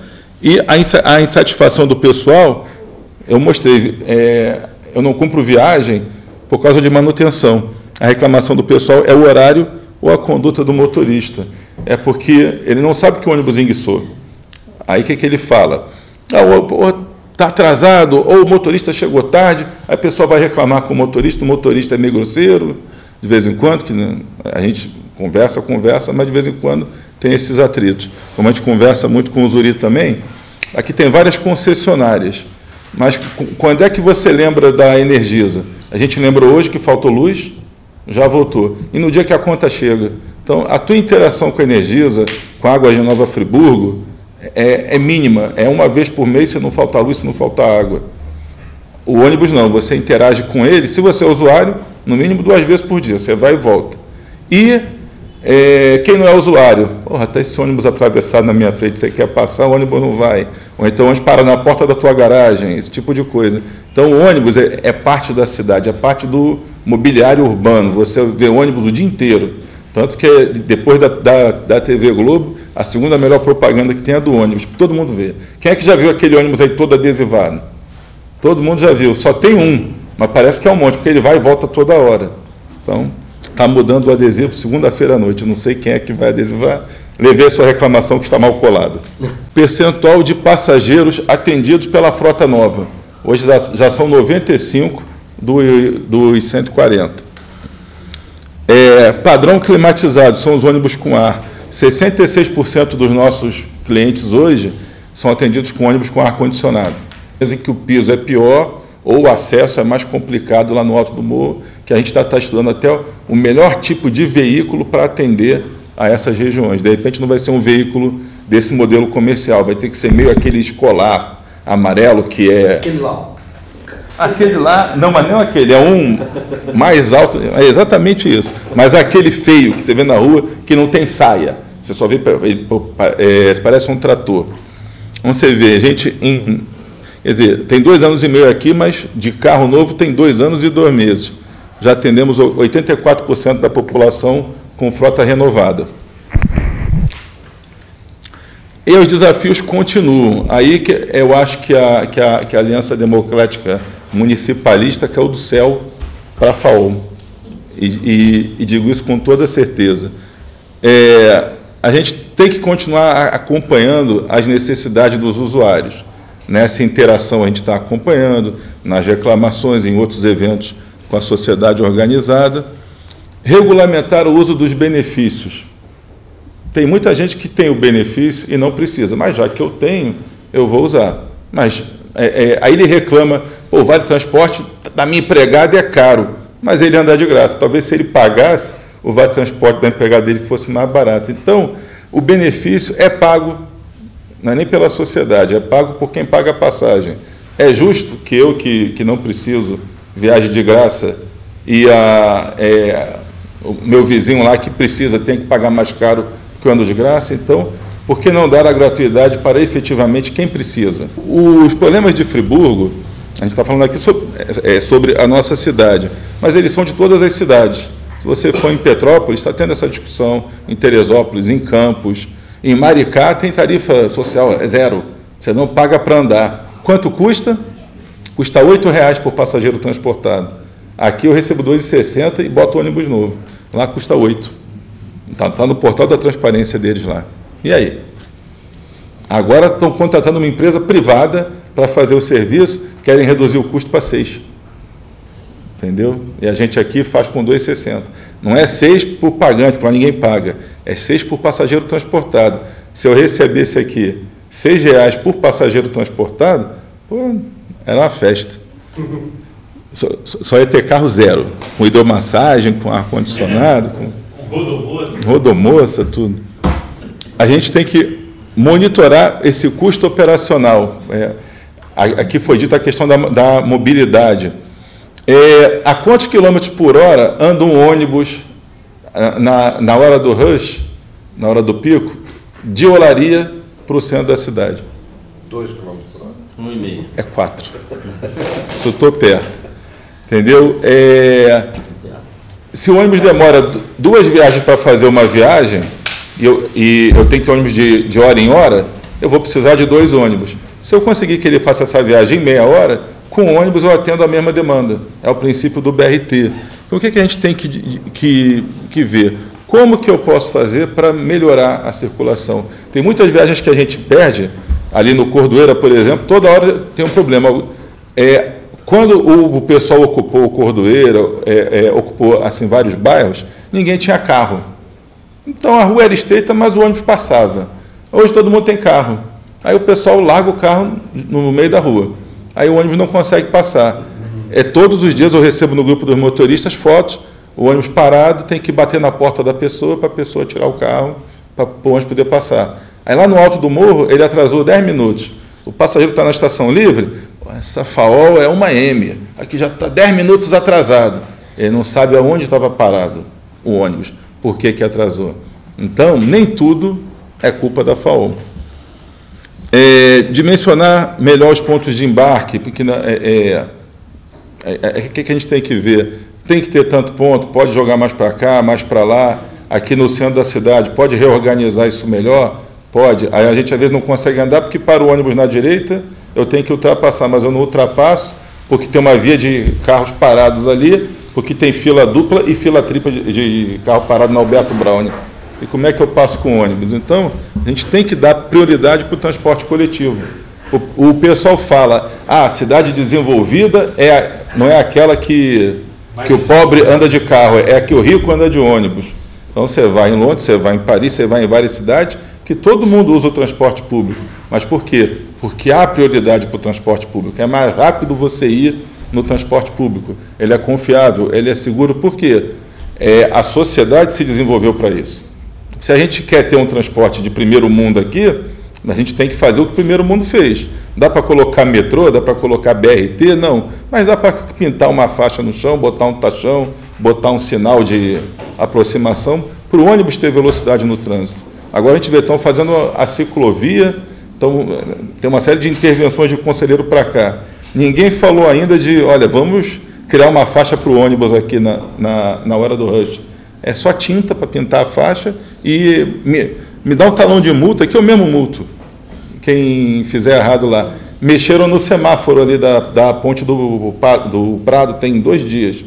e a insatisfação do pessoal, eu mostrei, eu não cumpro viagem por causa de manutenção. A reclamação do pessoal é o horário ou a conduta do motorista. É porque ele não sabe que o ônibus enguiçou. Aí o que ele fala? Está atrasado, ou o motorista chegou tarde, aí a pessoa vai reclamar com o motorista é meio grosseiro, de vez em quando, que a gente conversa, mas de vez em quando tem esses atritos. Como a gente conversa muito com o Zuri também, aqui tem várias concessionárias, mas quando é que você lembra da Energisa? A gente lembra hoje que faltou luz, já voltou. E no dia que a conta chega? Então, a tua interação com a Energisa, com a Água de Nova Friburgo, é mínima. É uma vez por mês, se não faltar luz, se não faltar água. O ônibus não, você interage com ele, se você é usuário, no mínimo 2 vezes por dia, você vai e volta. E quem não é usuário? Está esse ônibus atravessado na minha frente, você quer passar, o ônibus não vai. Ou então o ônibus para na porta da tua garagem, esse tipo de coisa. Então, o ônibus é parte da cidade, é parte do mobiliário urbano. Você vê ônibus o dia inteiro. Tanto que, depois da TV Globo, a segunda melhor propaganda que tem é do ônibus, todo mundo vê. Quem é que já viu aquele ônibus aí todo adesivado? Todo mundo já viu, só tem um, mas parece que é um monte, porque ele vai e volta toda hora. Então, está mudando o adesivo segunda-feira à noite, eu não sei quem é que vai adesivar, levei a sua reclamação que está mal colado. Percentual de passageiros atendidos pela frota nova. Hoje já são 95 dos 140. Padrão climatizado, são os ônibus com ar. 66% dos nossos clientes hoje são atendidos com ônibus com ar-condicionado. Dizem que o piso é pior ou o acesso é mais complicado lá no alto do morro, que a gente está estudando até o melhor tipo de veículo para atender a essas regiões. De repente não vai ser um veículo desse modelo comercial, vai ter que ser meio aquele escolar amarelo que é... Aquele lá. Aquele lá, não, mas não aquele, é um mais alto, é exatamente isso. Mas aquele feio que você vê na rua, que não tem saia. Você só vê, parece um trator. Então você vê, gente, quer dizer, tem 2 anos e meio aqui, mas de carro novo tem 2 anos e 2 meses. Já atendemos 84% da população com frota renovada. E os desafios continuam. Aí que eu acho que a Aliança Democrática Municipalista caiu do céu para a FAO. E digo isso com toda certeza. A gente tem que continuar acompanhando as necessidades dos usuários. Nessa interação a gente está acompanhando, nas reclamações, em outros eventos com a sociedade organizada. Regulamentar o uso dos benefícios. Tem muita gente que tem o benefício e não precisa, mas já que eu tenho, eu vou usar. Mas aí ele reclama, pô, o vale transporte da minha empregada é caro, mas ele anda de graça. Talvez se ele pagasse, o vale transporte da empregada dele fosse mais barato. Então, o benefício é pago, não é nem pela sociedade, é pago por quem paga a passagem. É justo que eu, que não preciso, viaje de graça e o meu vizinho lá que precisa tem que pagar mais caro que eu ando de graça? Então, por que não dar a gratuidade para efetivamente quem precisa? Os problemas de Friburgo, a gente está falando aqui sobre a nossa cidade, mas eles são de todas as cidades. Se você for em Petrópolis, está tendo essa discussão, em Teresópolis, em Campos, em Maricá tem tarifa social, 0, você não paga para andar. Quanto custa? Custa R$ 8,00 por passageiro transportado. Aqui eu recebo R$ 2,60 e boto ônibus novo. Lá custa 8. Está no portal da transparência deles lá. E aí? Agora estão contratando uma empresa privada para fazer o serviço, querem reduzir o custo para 6. Entendeu? E a gente aqui faz com 2,60. Não é 6 por pagante, para ninguém paga. É 6 por passageiro transportado. Se eu recebesse aqui R$ 6,00 por passageiro transportado, pô, era uma festa. Só ia ter carro 0, com hidromassagem, com ar-condicionado, com rodomoça, tudo. A gente tem que monitorar esse custo operacional. Aqui foi dita a questão da mobilidade. A quantos quilômetros por hora anda um ônibus na hora do rush, na hora do pico, de Olaria para o centro da cidade? 2 quilômetros por hora? 1,5. É 4. Se eu estou perto. Entendeu? Se o ônibus demora 2 viagens para fazer uma viagem, e eu tenho que ter ônibus de hora em hora, eu vou precisar de 2 ônibus. Se eu conseguir que ele faça essa viagem em meia hora, com o ônibus eu atendo a mesma demanda. É o princípio do BRT. Então, o que a gente tem que ver? Como que eu posso fazer para melhorar a circulação? Tem muitas viagens que a gente perde, ali no Cordoeira, por exemplo, toda hora tem um problema. Quando o pessoal ocupou o Cordoeira, ocupou assim, vários bairros, ninguém tinha carro. Então a rua era estreita, mas o ônibus passava. Hoje todo mundo tem carro. Aí o pessoal larga o carro no meio da rua. Aí o ônibus não consegue passar. Todos os dias eu recebo no grupo dos motoristas fotos, o ônibus parado, tem que bater na porta da pessoa para a pessoa tirar o carro, para o ônibus poder passar. Aí lá no alto do morro, ele atrasou 10 minutos. O passageiro está na estação livre, essa FAO é uma M, aqui já está 10 minutos atrasado. Ele não sabe aonde estava parado o ônibus, por que atrasou. Então, nem tudo é culpa da FAO. Dimensionar melhor os pontos de embarque, porque o que a gente tem que ver? Tem que ter tanto ponto, pode jogar mais para cá, mais para lá, aqui no centro da cidade, pode reorganizar isso melhor? Pode. Aí a gente às vezes não consegue andar porque para o ônibus na direita, eu tenho que ultrapassar, mas eu não ultrapasso porque tem uma via de carros parados ali, porque tem fila dupla e fila tripla de carro parado na Alberto Braune. E como é que eu passo com o ônibus? Então, a gente tem que dar prioridade para o transporte coletivo. O pessoal fala, a cidade desenvolvida não é aquela que o pobre anda de carro, é a que o rico anda de ônibus. Então, você vai em Londres, você vai em Paris, você vai em várias cidades, que todo mundo usa o transporte público. Mas por quê? Porque há prioridade para o transporte público. É mais rápido você ir no transporte público. Ele é confiável, ele é seguro. Por quê? A sociedade se desenvolveu para isso. Se a gente quer ter um transporte de primeiro mundo aqui, a gente tem que fazer o que o primeiro mundo fez. Dá para colocar metrô, dá para colocar BRT? Não. Mas dá para pintar uma faixa no chão, botar um tachão, botar um sinal de aproximação para o ônibus ter velocidade no trânsito. Agora a gente vê, estão fazendo a ciclovia, então tem uma série de intervenções de conselheiro para cá. Ninguém falou ainda de, olha, vamos criar uma faixa para o ônibus aqui na hora do rush. É só tinta para pintar a faixa e me dá um talão de multa que eu mesmo multo. Quem fizer errado lá. Mexeram no semáforo ali da ponte do Prado, tem 2 dias.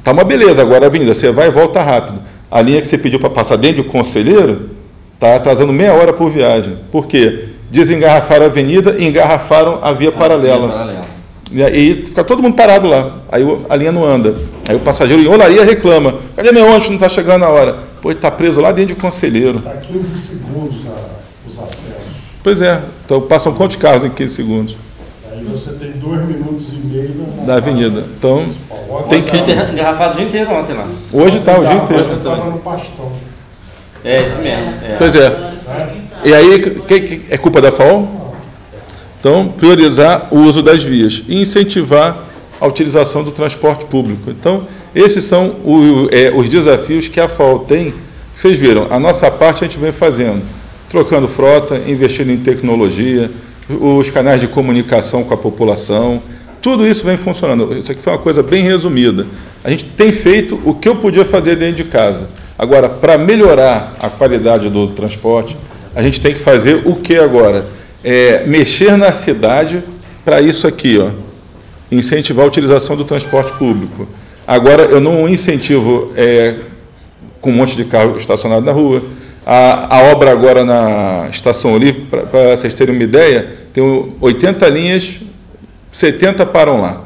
Tá uma beleza, agora a avenida, você vai e volta rápido. A linha que você pediu para passar dentro do Conselheiro está atrasando meia hora por viagem. Por quê? Desengarrafaram a avenida e engarrafaram a via paralela. E aí fica todo mundo parado lá. Aí a linha não anda. Aí o passageiro em Olaria reclama. Cadê meu ônibus? Não está chegando na hora. Pô, ele está preso lá dentro do Conselheiro. Está 15 segundos os acessos. Pois é. Então passam quantos carros em 15 segundos? Aí você tem 2 minutos e meio da avenida. Então tem que... engarrafado o dia inteiro ontem lá. Hoje está o dia inteiro. Você estava no Pastão. É, isso mesmo. É. Pois é. E aí, é culpa da FAO? Então, priorizar o uso das vias e incentivar a utilização do transporte público. Então, esses são os desafios que a FAO tem. Vocês viram, a nossa parte a gente vem fazendo, trocando frota, investindo em tecnologia, os canais de comunicação com a população, tudo isso vem funcionando. Isso aqui foi uma coisa bem resumida. A gente tem feito o que eu podia fazer dentro de casa. Agora, para melhorar a qualidade do transporte, a gente tem que fazer o que agora? Mexer na cidade para isso aqui, ó, incentivar a utilização do transporte público. Agora, eu não incentivo com um monte de carro estacionado na rua. A obra agora na Estação Olímpia, para vocês terem uma ideia, tem 80 linhas, 70 param lá.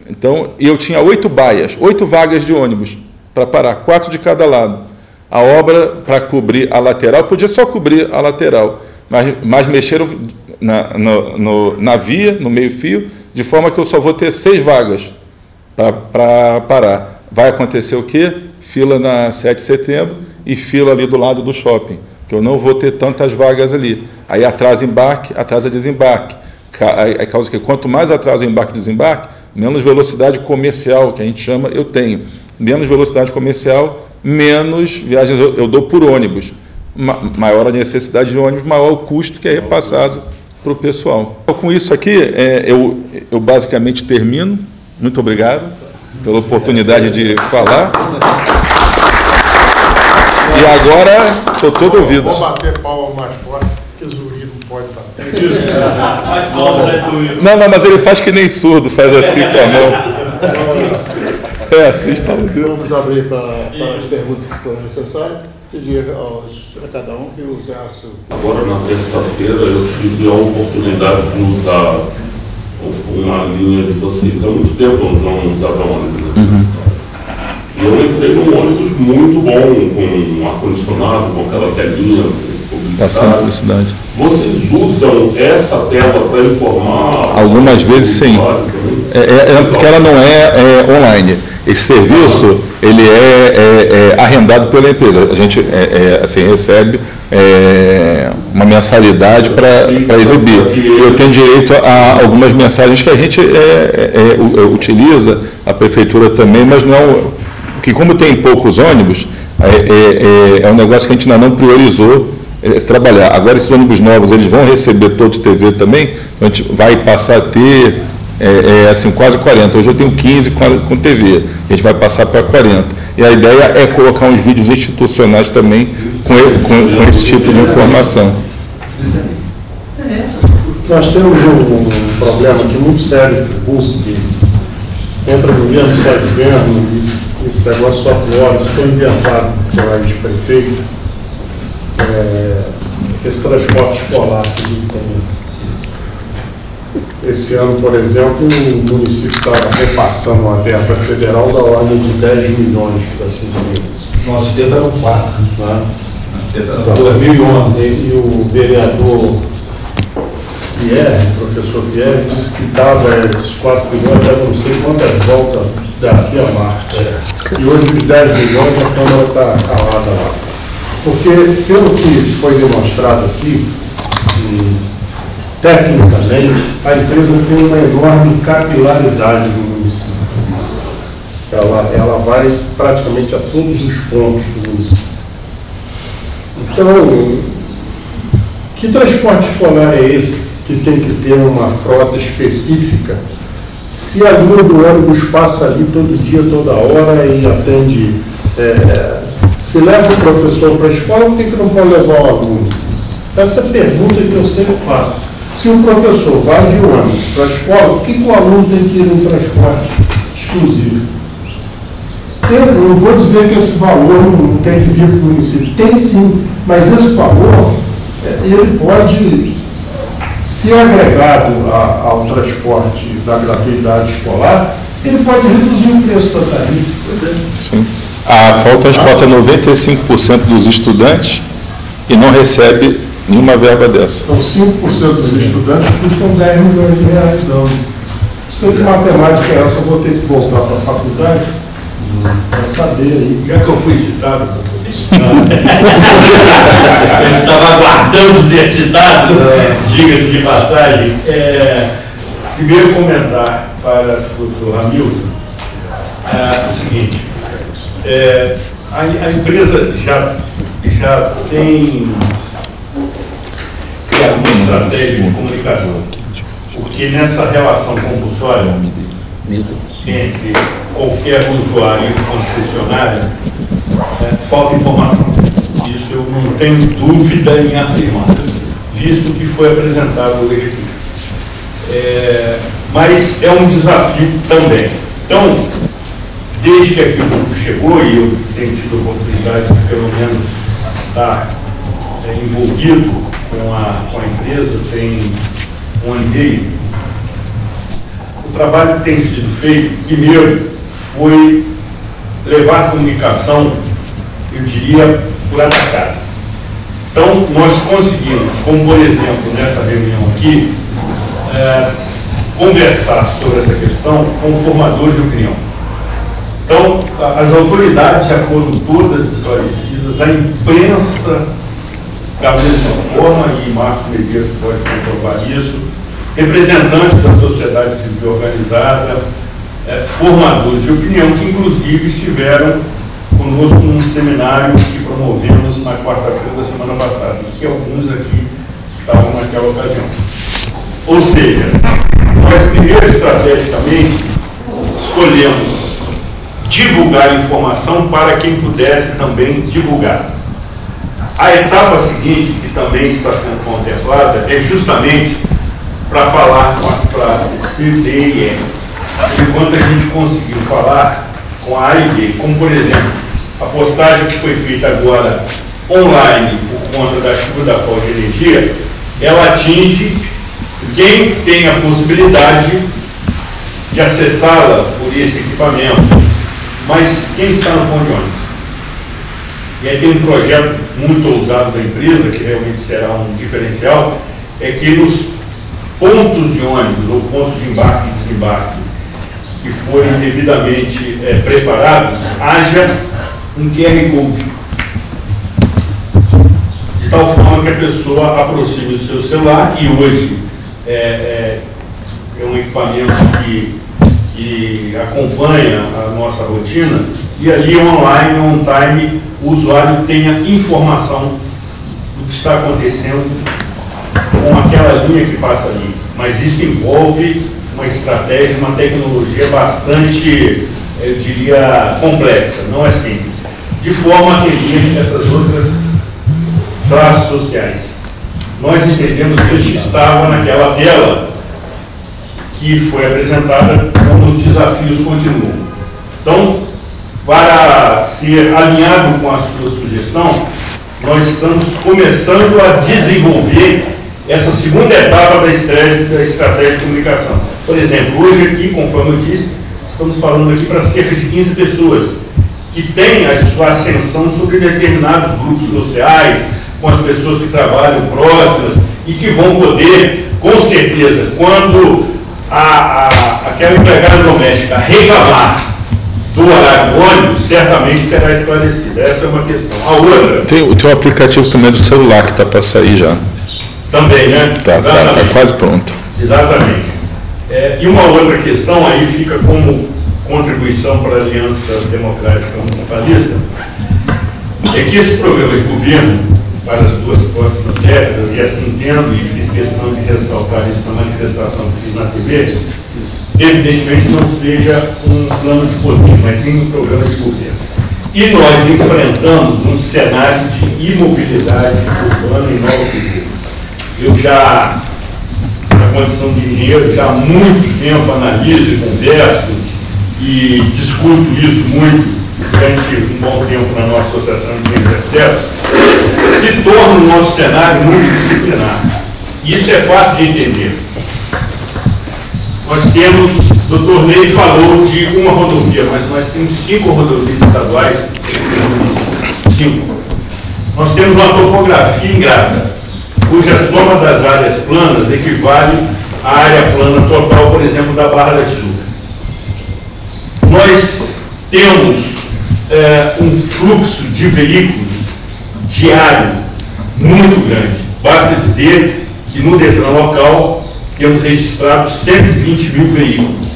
Então, eu tinha 8 baias, 8 vagas de ônibus para parar, 4 de cada lado. A obra, para cobrir a lateral, podia só cobrir a lateral, mas mexeram na via, no meio-fio, de forma que eu só vou ter 6 vagas para parar. Vai acontecer o quê? Fila na 7 de setembro e fila ali do lado do shopping, que eu não vou ter tantas vagas ali. Aí atrasa embarque, atrasa desembarque. Aí causa que quanto mais atrasa o embarque e desembarque, menos velocidade comercial, que a gente chama, eu tenho. Menos velocidade comercial, menos viagens eu dou por ônibus. Maior a necessidade de ônibus, maior o custo que é repassado para o pessoal. Com isso aqui, eu basicamente termino. Muito obrigado pela oportunidade de falar. E agora, sou todo ouvido. Vou bater palma mais forte, porque Zuri não pode bater. Não, mas ele faz que nem surdo, faz assim com a mão. Assim está o Deus. Vamos abrir para as perguntas que forem necessárias. Pedir a cada um que usasse. Agora, na terça-feira, eu tive a oportunidade de usar uma linha de vocês. Há muito tempo eu não usava ônibus na cidade. E eu entrei num ônibus muito bom, com ar-condicionado, com aquela telinha publicidade. Vocês usam essa tela para informar? Algumas vezes sim. Porque ela não é online. Esse serviço ele é arrendado pela empresa. A gente assim, recebe uma mensalidade para exibir. Eu tenho direito a algumas mensagens que a gente utiliza, a prefeitura também, mas não. Porque como tem poucos ônibus, é um negócio que a gente ainda não priorizou trabalhar. Agora esses ônibus novos eles vão receber todos TV também, então a gente vai passar a ter assim, quase 40. Hoje eu tenho 15 com TV, a gente vai passar para 40. E a ideia é colocar uns vídeos institucionais também com esse tipo de informação. Nós temos um problema aqui muito sério no Friburgo, que entra governo, sai governo, esse negócio só piora, isso foi inventado pela ex-prefeito, esse transporte escolar que tem. Esse ano, por exemplo, o município estava repassando uma verba federal da ordem de 10 milhões para essas empresas. Nosso tempo era 4, né? 2011. E o vereador Pierre, o professor Pierre, disse que dava esses 4 milhões, já não sei quantas voltas daqui a março. E hoje os 10 milhões a Câmara está calada lá. Porque, pelo que foi demonstrado aqui, tecnicamente, a empresa tem uma enorme capilaridade no município. Ela vai praticamente a todos os pontos do município. Então, que transporte escolar é esse que tem que ter uma frota específica? Se a linha do ônibus passa ali todo dia, toda hora e atende, se leva o professor para a escola, por que não pode levar o aluno? Essa é a pergunta que eu sempre faço. Se o professor vai de ônibus para a escola, por que o aluno tem que ir em transporte exclusivo? Eu não vou dizer que esse valor não tem que vir para o município. Tem sim, mas esse valor, ele pode ser agregado ao transporte da gratuidade escolar, ele pode reduzir o preço da tarifa. Sim. A FAO transporta 95% dos estudantes e não recebe nenhuma verba dessa. Então, 5% dos estudantes custam 10 milhões de reais ano. Não sei que matemática é essa, eu vou ter que voltar para a faculdade para saber aí. Já que eu fui citado, eu estava aguardando ser citado, diga-se de passagem. Primeiro comentar para o doutor Hamilton o seguinte, a empresa já tem criado uma estratégia de comunicação, porque nessa relação compulsória entre qualquer usuário e concessionário, falta informação. Isso eu não tenho dúvida em afirmar, visto que foi apresentado hoje aqui. Mas é um desafio também. Então, desde que aqui o grupo chegou, e eu tenho tido a oportunidade de, pelo menos, estar envolvido com a empresa, tem um ano e meio, o trabalho que tem sido feito, primeiro, foi levar a comunicação, eu diria, por atacado. Então, nós conseguimos, como por exemplo, nessa reunião aqui, conversar sobre essa questão com formadores de opinião. Então, as autoridades já foram todas esclarecidas, a imprensa da mesma forma, e Marcos Medeiros pode comprovar isso, representantes da sociedade civil organizada, formadores de opinião, que inclusive estiveram conosco num seminário que promovemos na quarta-feira da semana passada, e que alguns aqui estavam naquela ocasião. Ou seja, nós primeiro estrategicamente escolhemos divulgar informação para quem pudesse também divulgar. A etapa seguinte, que também está sendo contemplada, é justamente para falar com as classes C, D e E. Enquanto a gente conseguiu falar com a A e B, como por exemplo, a postagem que foi feita agora online por conta da chuva da falta de energia, ela atinge quem tem a possibilidade de acessá-la por esse equipamento, mas quem está no ponto de ônibus. E aí tem um projeto muito ousado da empresa, que realmente será um diferencial, é que nos pontos de ônibus, ou pontos de embarque e desembarque, que forem devidamente preparados, haja um QR Code. De tal forma que a pessoa aproxime o seu celular, e hoje é um equipamento que acompanha a nossa rotina, e ali online, on time, o usuário tenha informação do que está acontecendo com aquela linha que passa ali. Mas isso envolve uma estratégia, uma tecnologia bastante, eu diria, complexa, não é simples, de forma a atender essas outras classes sociais. Nós entendemos que isso estava naquela tela que foi apresentada, como os desafios continuam. Então, para ser alinhado com a sua sugestão, nós estamos começando a desenvolver essa segunda etapa da estratégia de comunicação. Por exemplo, hoje aqui, conforme eu disse, estamos falando aqui para cerca de 15 pessoas que têm a sua ascensão sobre determinados grupos sociais, com as pessoas que trabalham próximas e que vão poder, com certeza, quando aquela empregada doméstica reclamar do horário do ônibus, certamente será esclarecida. Essa é uma questão. A outra... Tem um aplicativo também do celular que está para sair já. Também, né? Está quase pronto. Exatamente. E uma outra questão aí fica como contribuição para a Aliança Democrática Municipalista, é que esse programa de governo, para as 2 próximas décadas, e assim entendo, e fiz questão de ressaltar isso na manifestação que fiz na TV, evidentemente não seja um plano de poder, mas sim um programa de governo. E nós enfrentamos um cenário de imobilidade urbana em Nova Friburgo. Eu já, na condição de engenheiro, já há muito tempo analiso e converso e discuto isso muito durante um bom tempo na nossa Associação de Engenheiros, que torna o nosso cenário multidisciplinar. E isso é fácil de entender. Nós temos, o Dr. Ney falou de uma rodovia, mas nós temos 5 rodovias estaduais. 5. Nós temos uma topografia ingrata, cuja soma das áreas planas equivale à área plana total, por exemplo, da Barra da Tijuca. Nós temos um fluxo de veículos diário muito grande. Basta dizer que no Detran local temos registrado 120 mil veículos,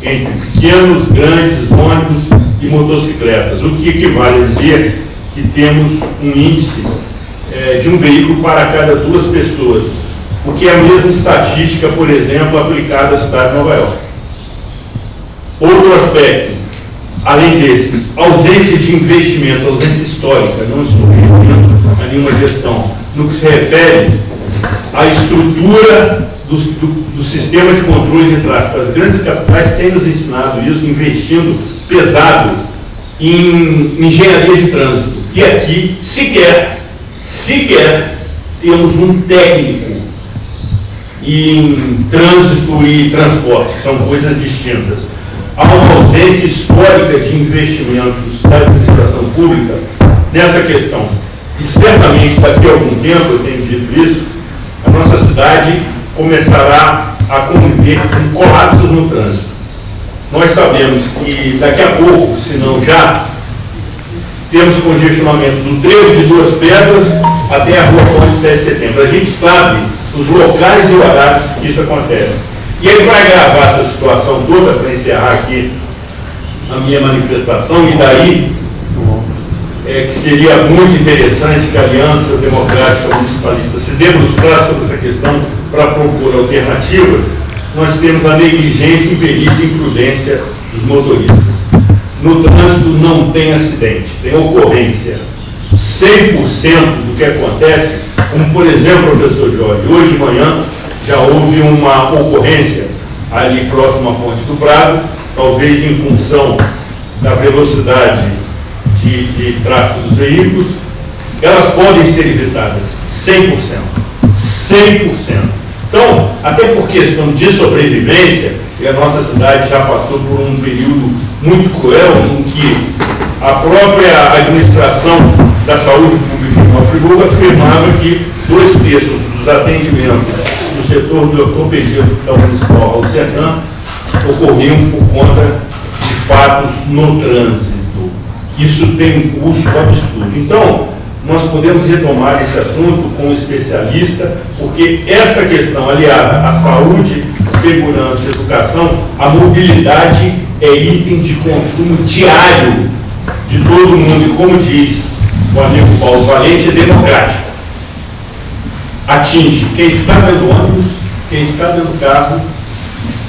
entre pequenos, grandes, ônibus e motocicletas, o que equivale a dizer que temos um índice de um veículo para cada 2 pessoas, o que é a mesma estatística, por exemplo, aplicada à cidade de Nova York. Outro aspecto, além desses, ausência de investimentos, ausência histórica, não estou referindo a nenhuma gestão, no que se refere à estrutura do sistema de controle de tráfego. As grandes capitais têm nos ensinado isso, investindo pesado em engenharia de trânsito. E aqui, sequer temos um técnico em trânsito e transporte, que são coisas distintas. Há uma ausência histórica de investimentos da administração pública nessa questão. E certamente daqui a algum tempo, eu tenho dito isso, a nossa cidade começará a conviver com colapsos no trânsito. Nós sabemos que daqui a pouco, se não já, temos congestionamento do trevo de Duas Pedras até a Rua Ponte 7 de Setembro. A gente sabe os locais e horários que isso acontece. E aí, para agravar essa situação toda, para encerrar aqui a minha manifestação, e daí que seria muito interessante que a Aliança Democrática Municipalista se debruçasse sobre essa questão para propor alternativas, nós temos a negligência, imperícia e imprudência dos motoristas. No trânsito não tem acidente, tem ocorrência. 100% do que acontece, como por exemplo, professor Jorge, hoje de manhã já houve uma ocorrência ali próximo à Ponte do Prado, talvez em função da velocidade de tráfego dos veículos. Elas podem ser evitadas 100%. 100%. Então, até por questão de sobrevivência, e a nossa cidade já passou por um período muito cruel em que a própria administração da saúde pública em Nova Friburgo afirmava que 2/3 dos atendimentos do setor de ortopedia do Hospital Municipal Alcetan ocorriam por conta de fatos no trânsito. Isso tem um custo absurdo. Então, nós podemos retomar esse assunto com um especialista, porque esta questão aliada à saúde, segurança e educação, a mobilidade é item de consumo diário de todo mundo. E como diz o amigo Paulo Valente, é democrático. Atinge quem está dentro do ônibus, quem está dentro do carro,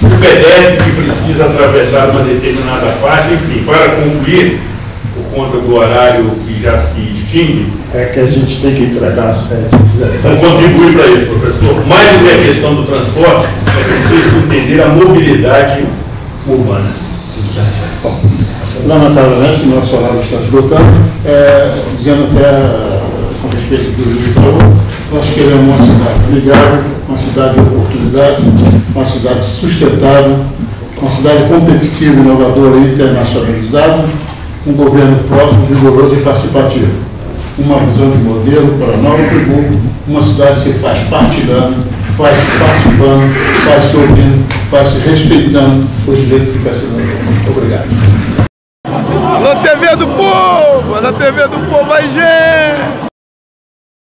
o pedestre que precisa atravessar uma determinada faixa, enfim. Para concluir, por conta do horário que já se extingue, é que a gente tem que entregar às 7h17. Vamos contribuir para isso, professor. Mais do que a questão do transporte, é preciso entender a mobilidade urbana. Bom, lamentavelmente, nosso horário está esgotando, dizendo até com respeito do que o Júlio falou, nós queremos uma cidade amigável, uma cidade de oportunidade, uma cidade sustentável, uma cidade competitiva, inovadora e internacionalizada, um governo próximo, rigoroso e participativo. Uma visão de modelo para Nova Friburgo, uma cidade que se faz partilhando, faz participando, faz se ouvindo, faz se respeitando os direitos do cidadão. Muito obrigado. Alô, TV do Povo! Na TV do Povo, vai, gente!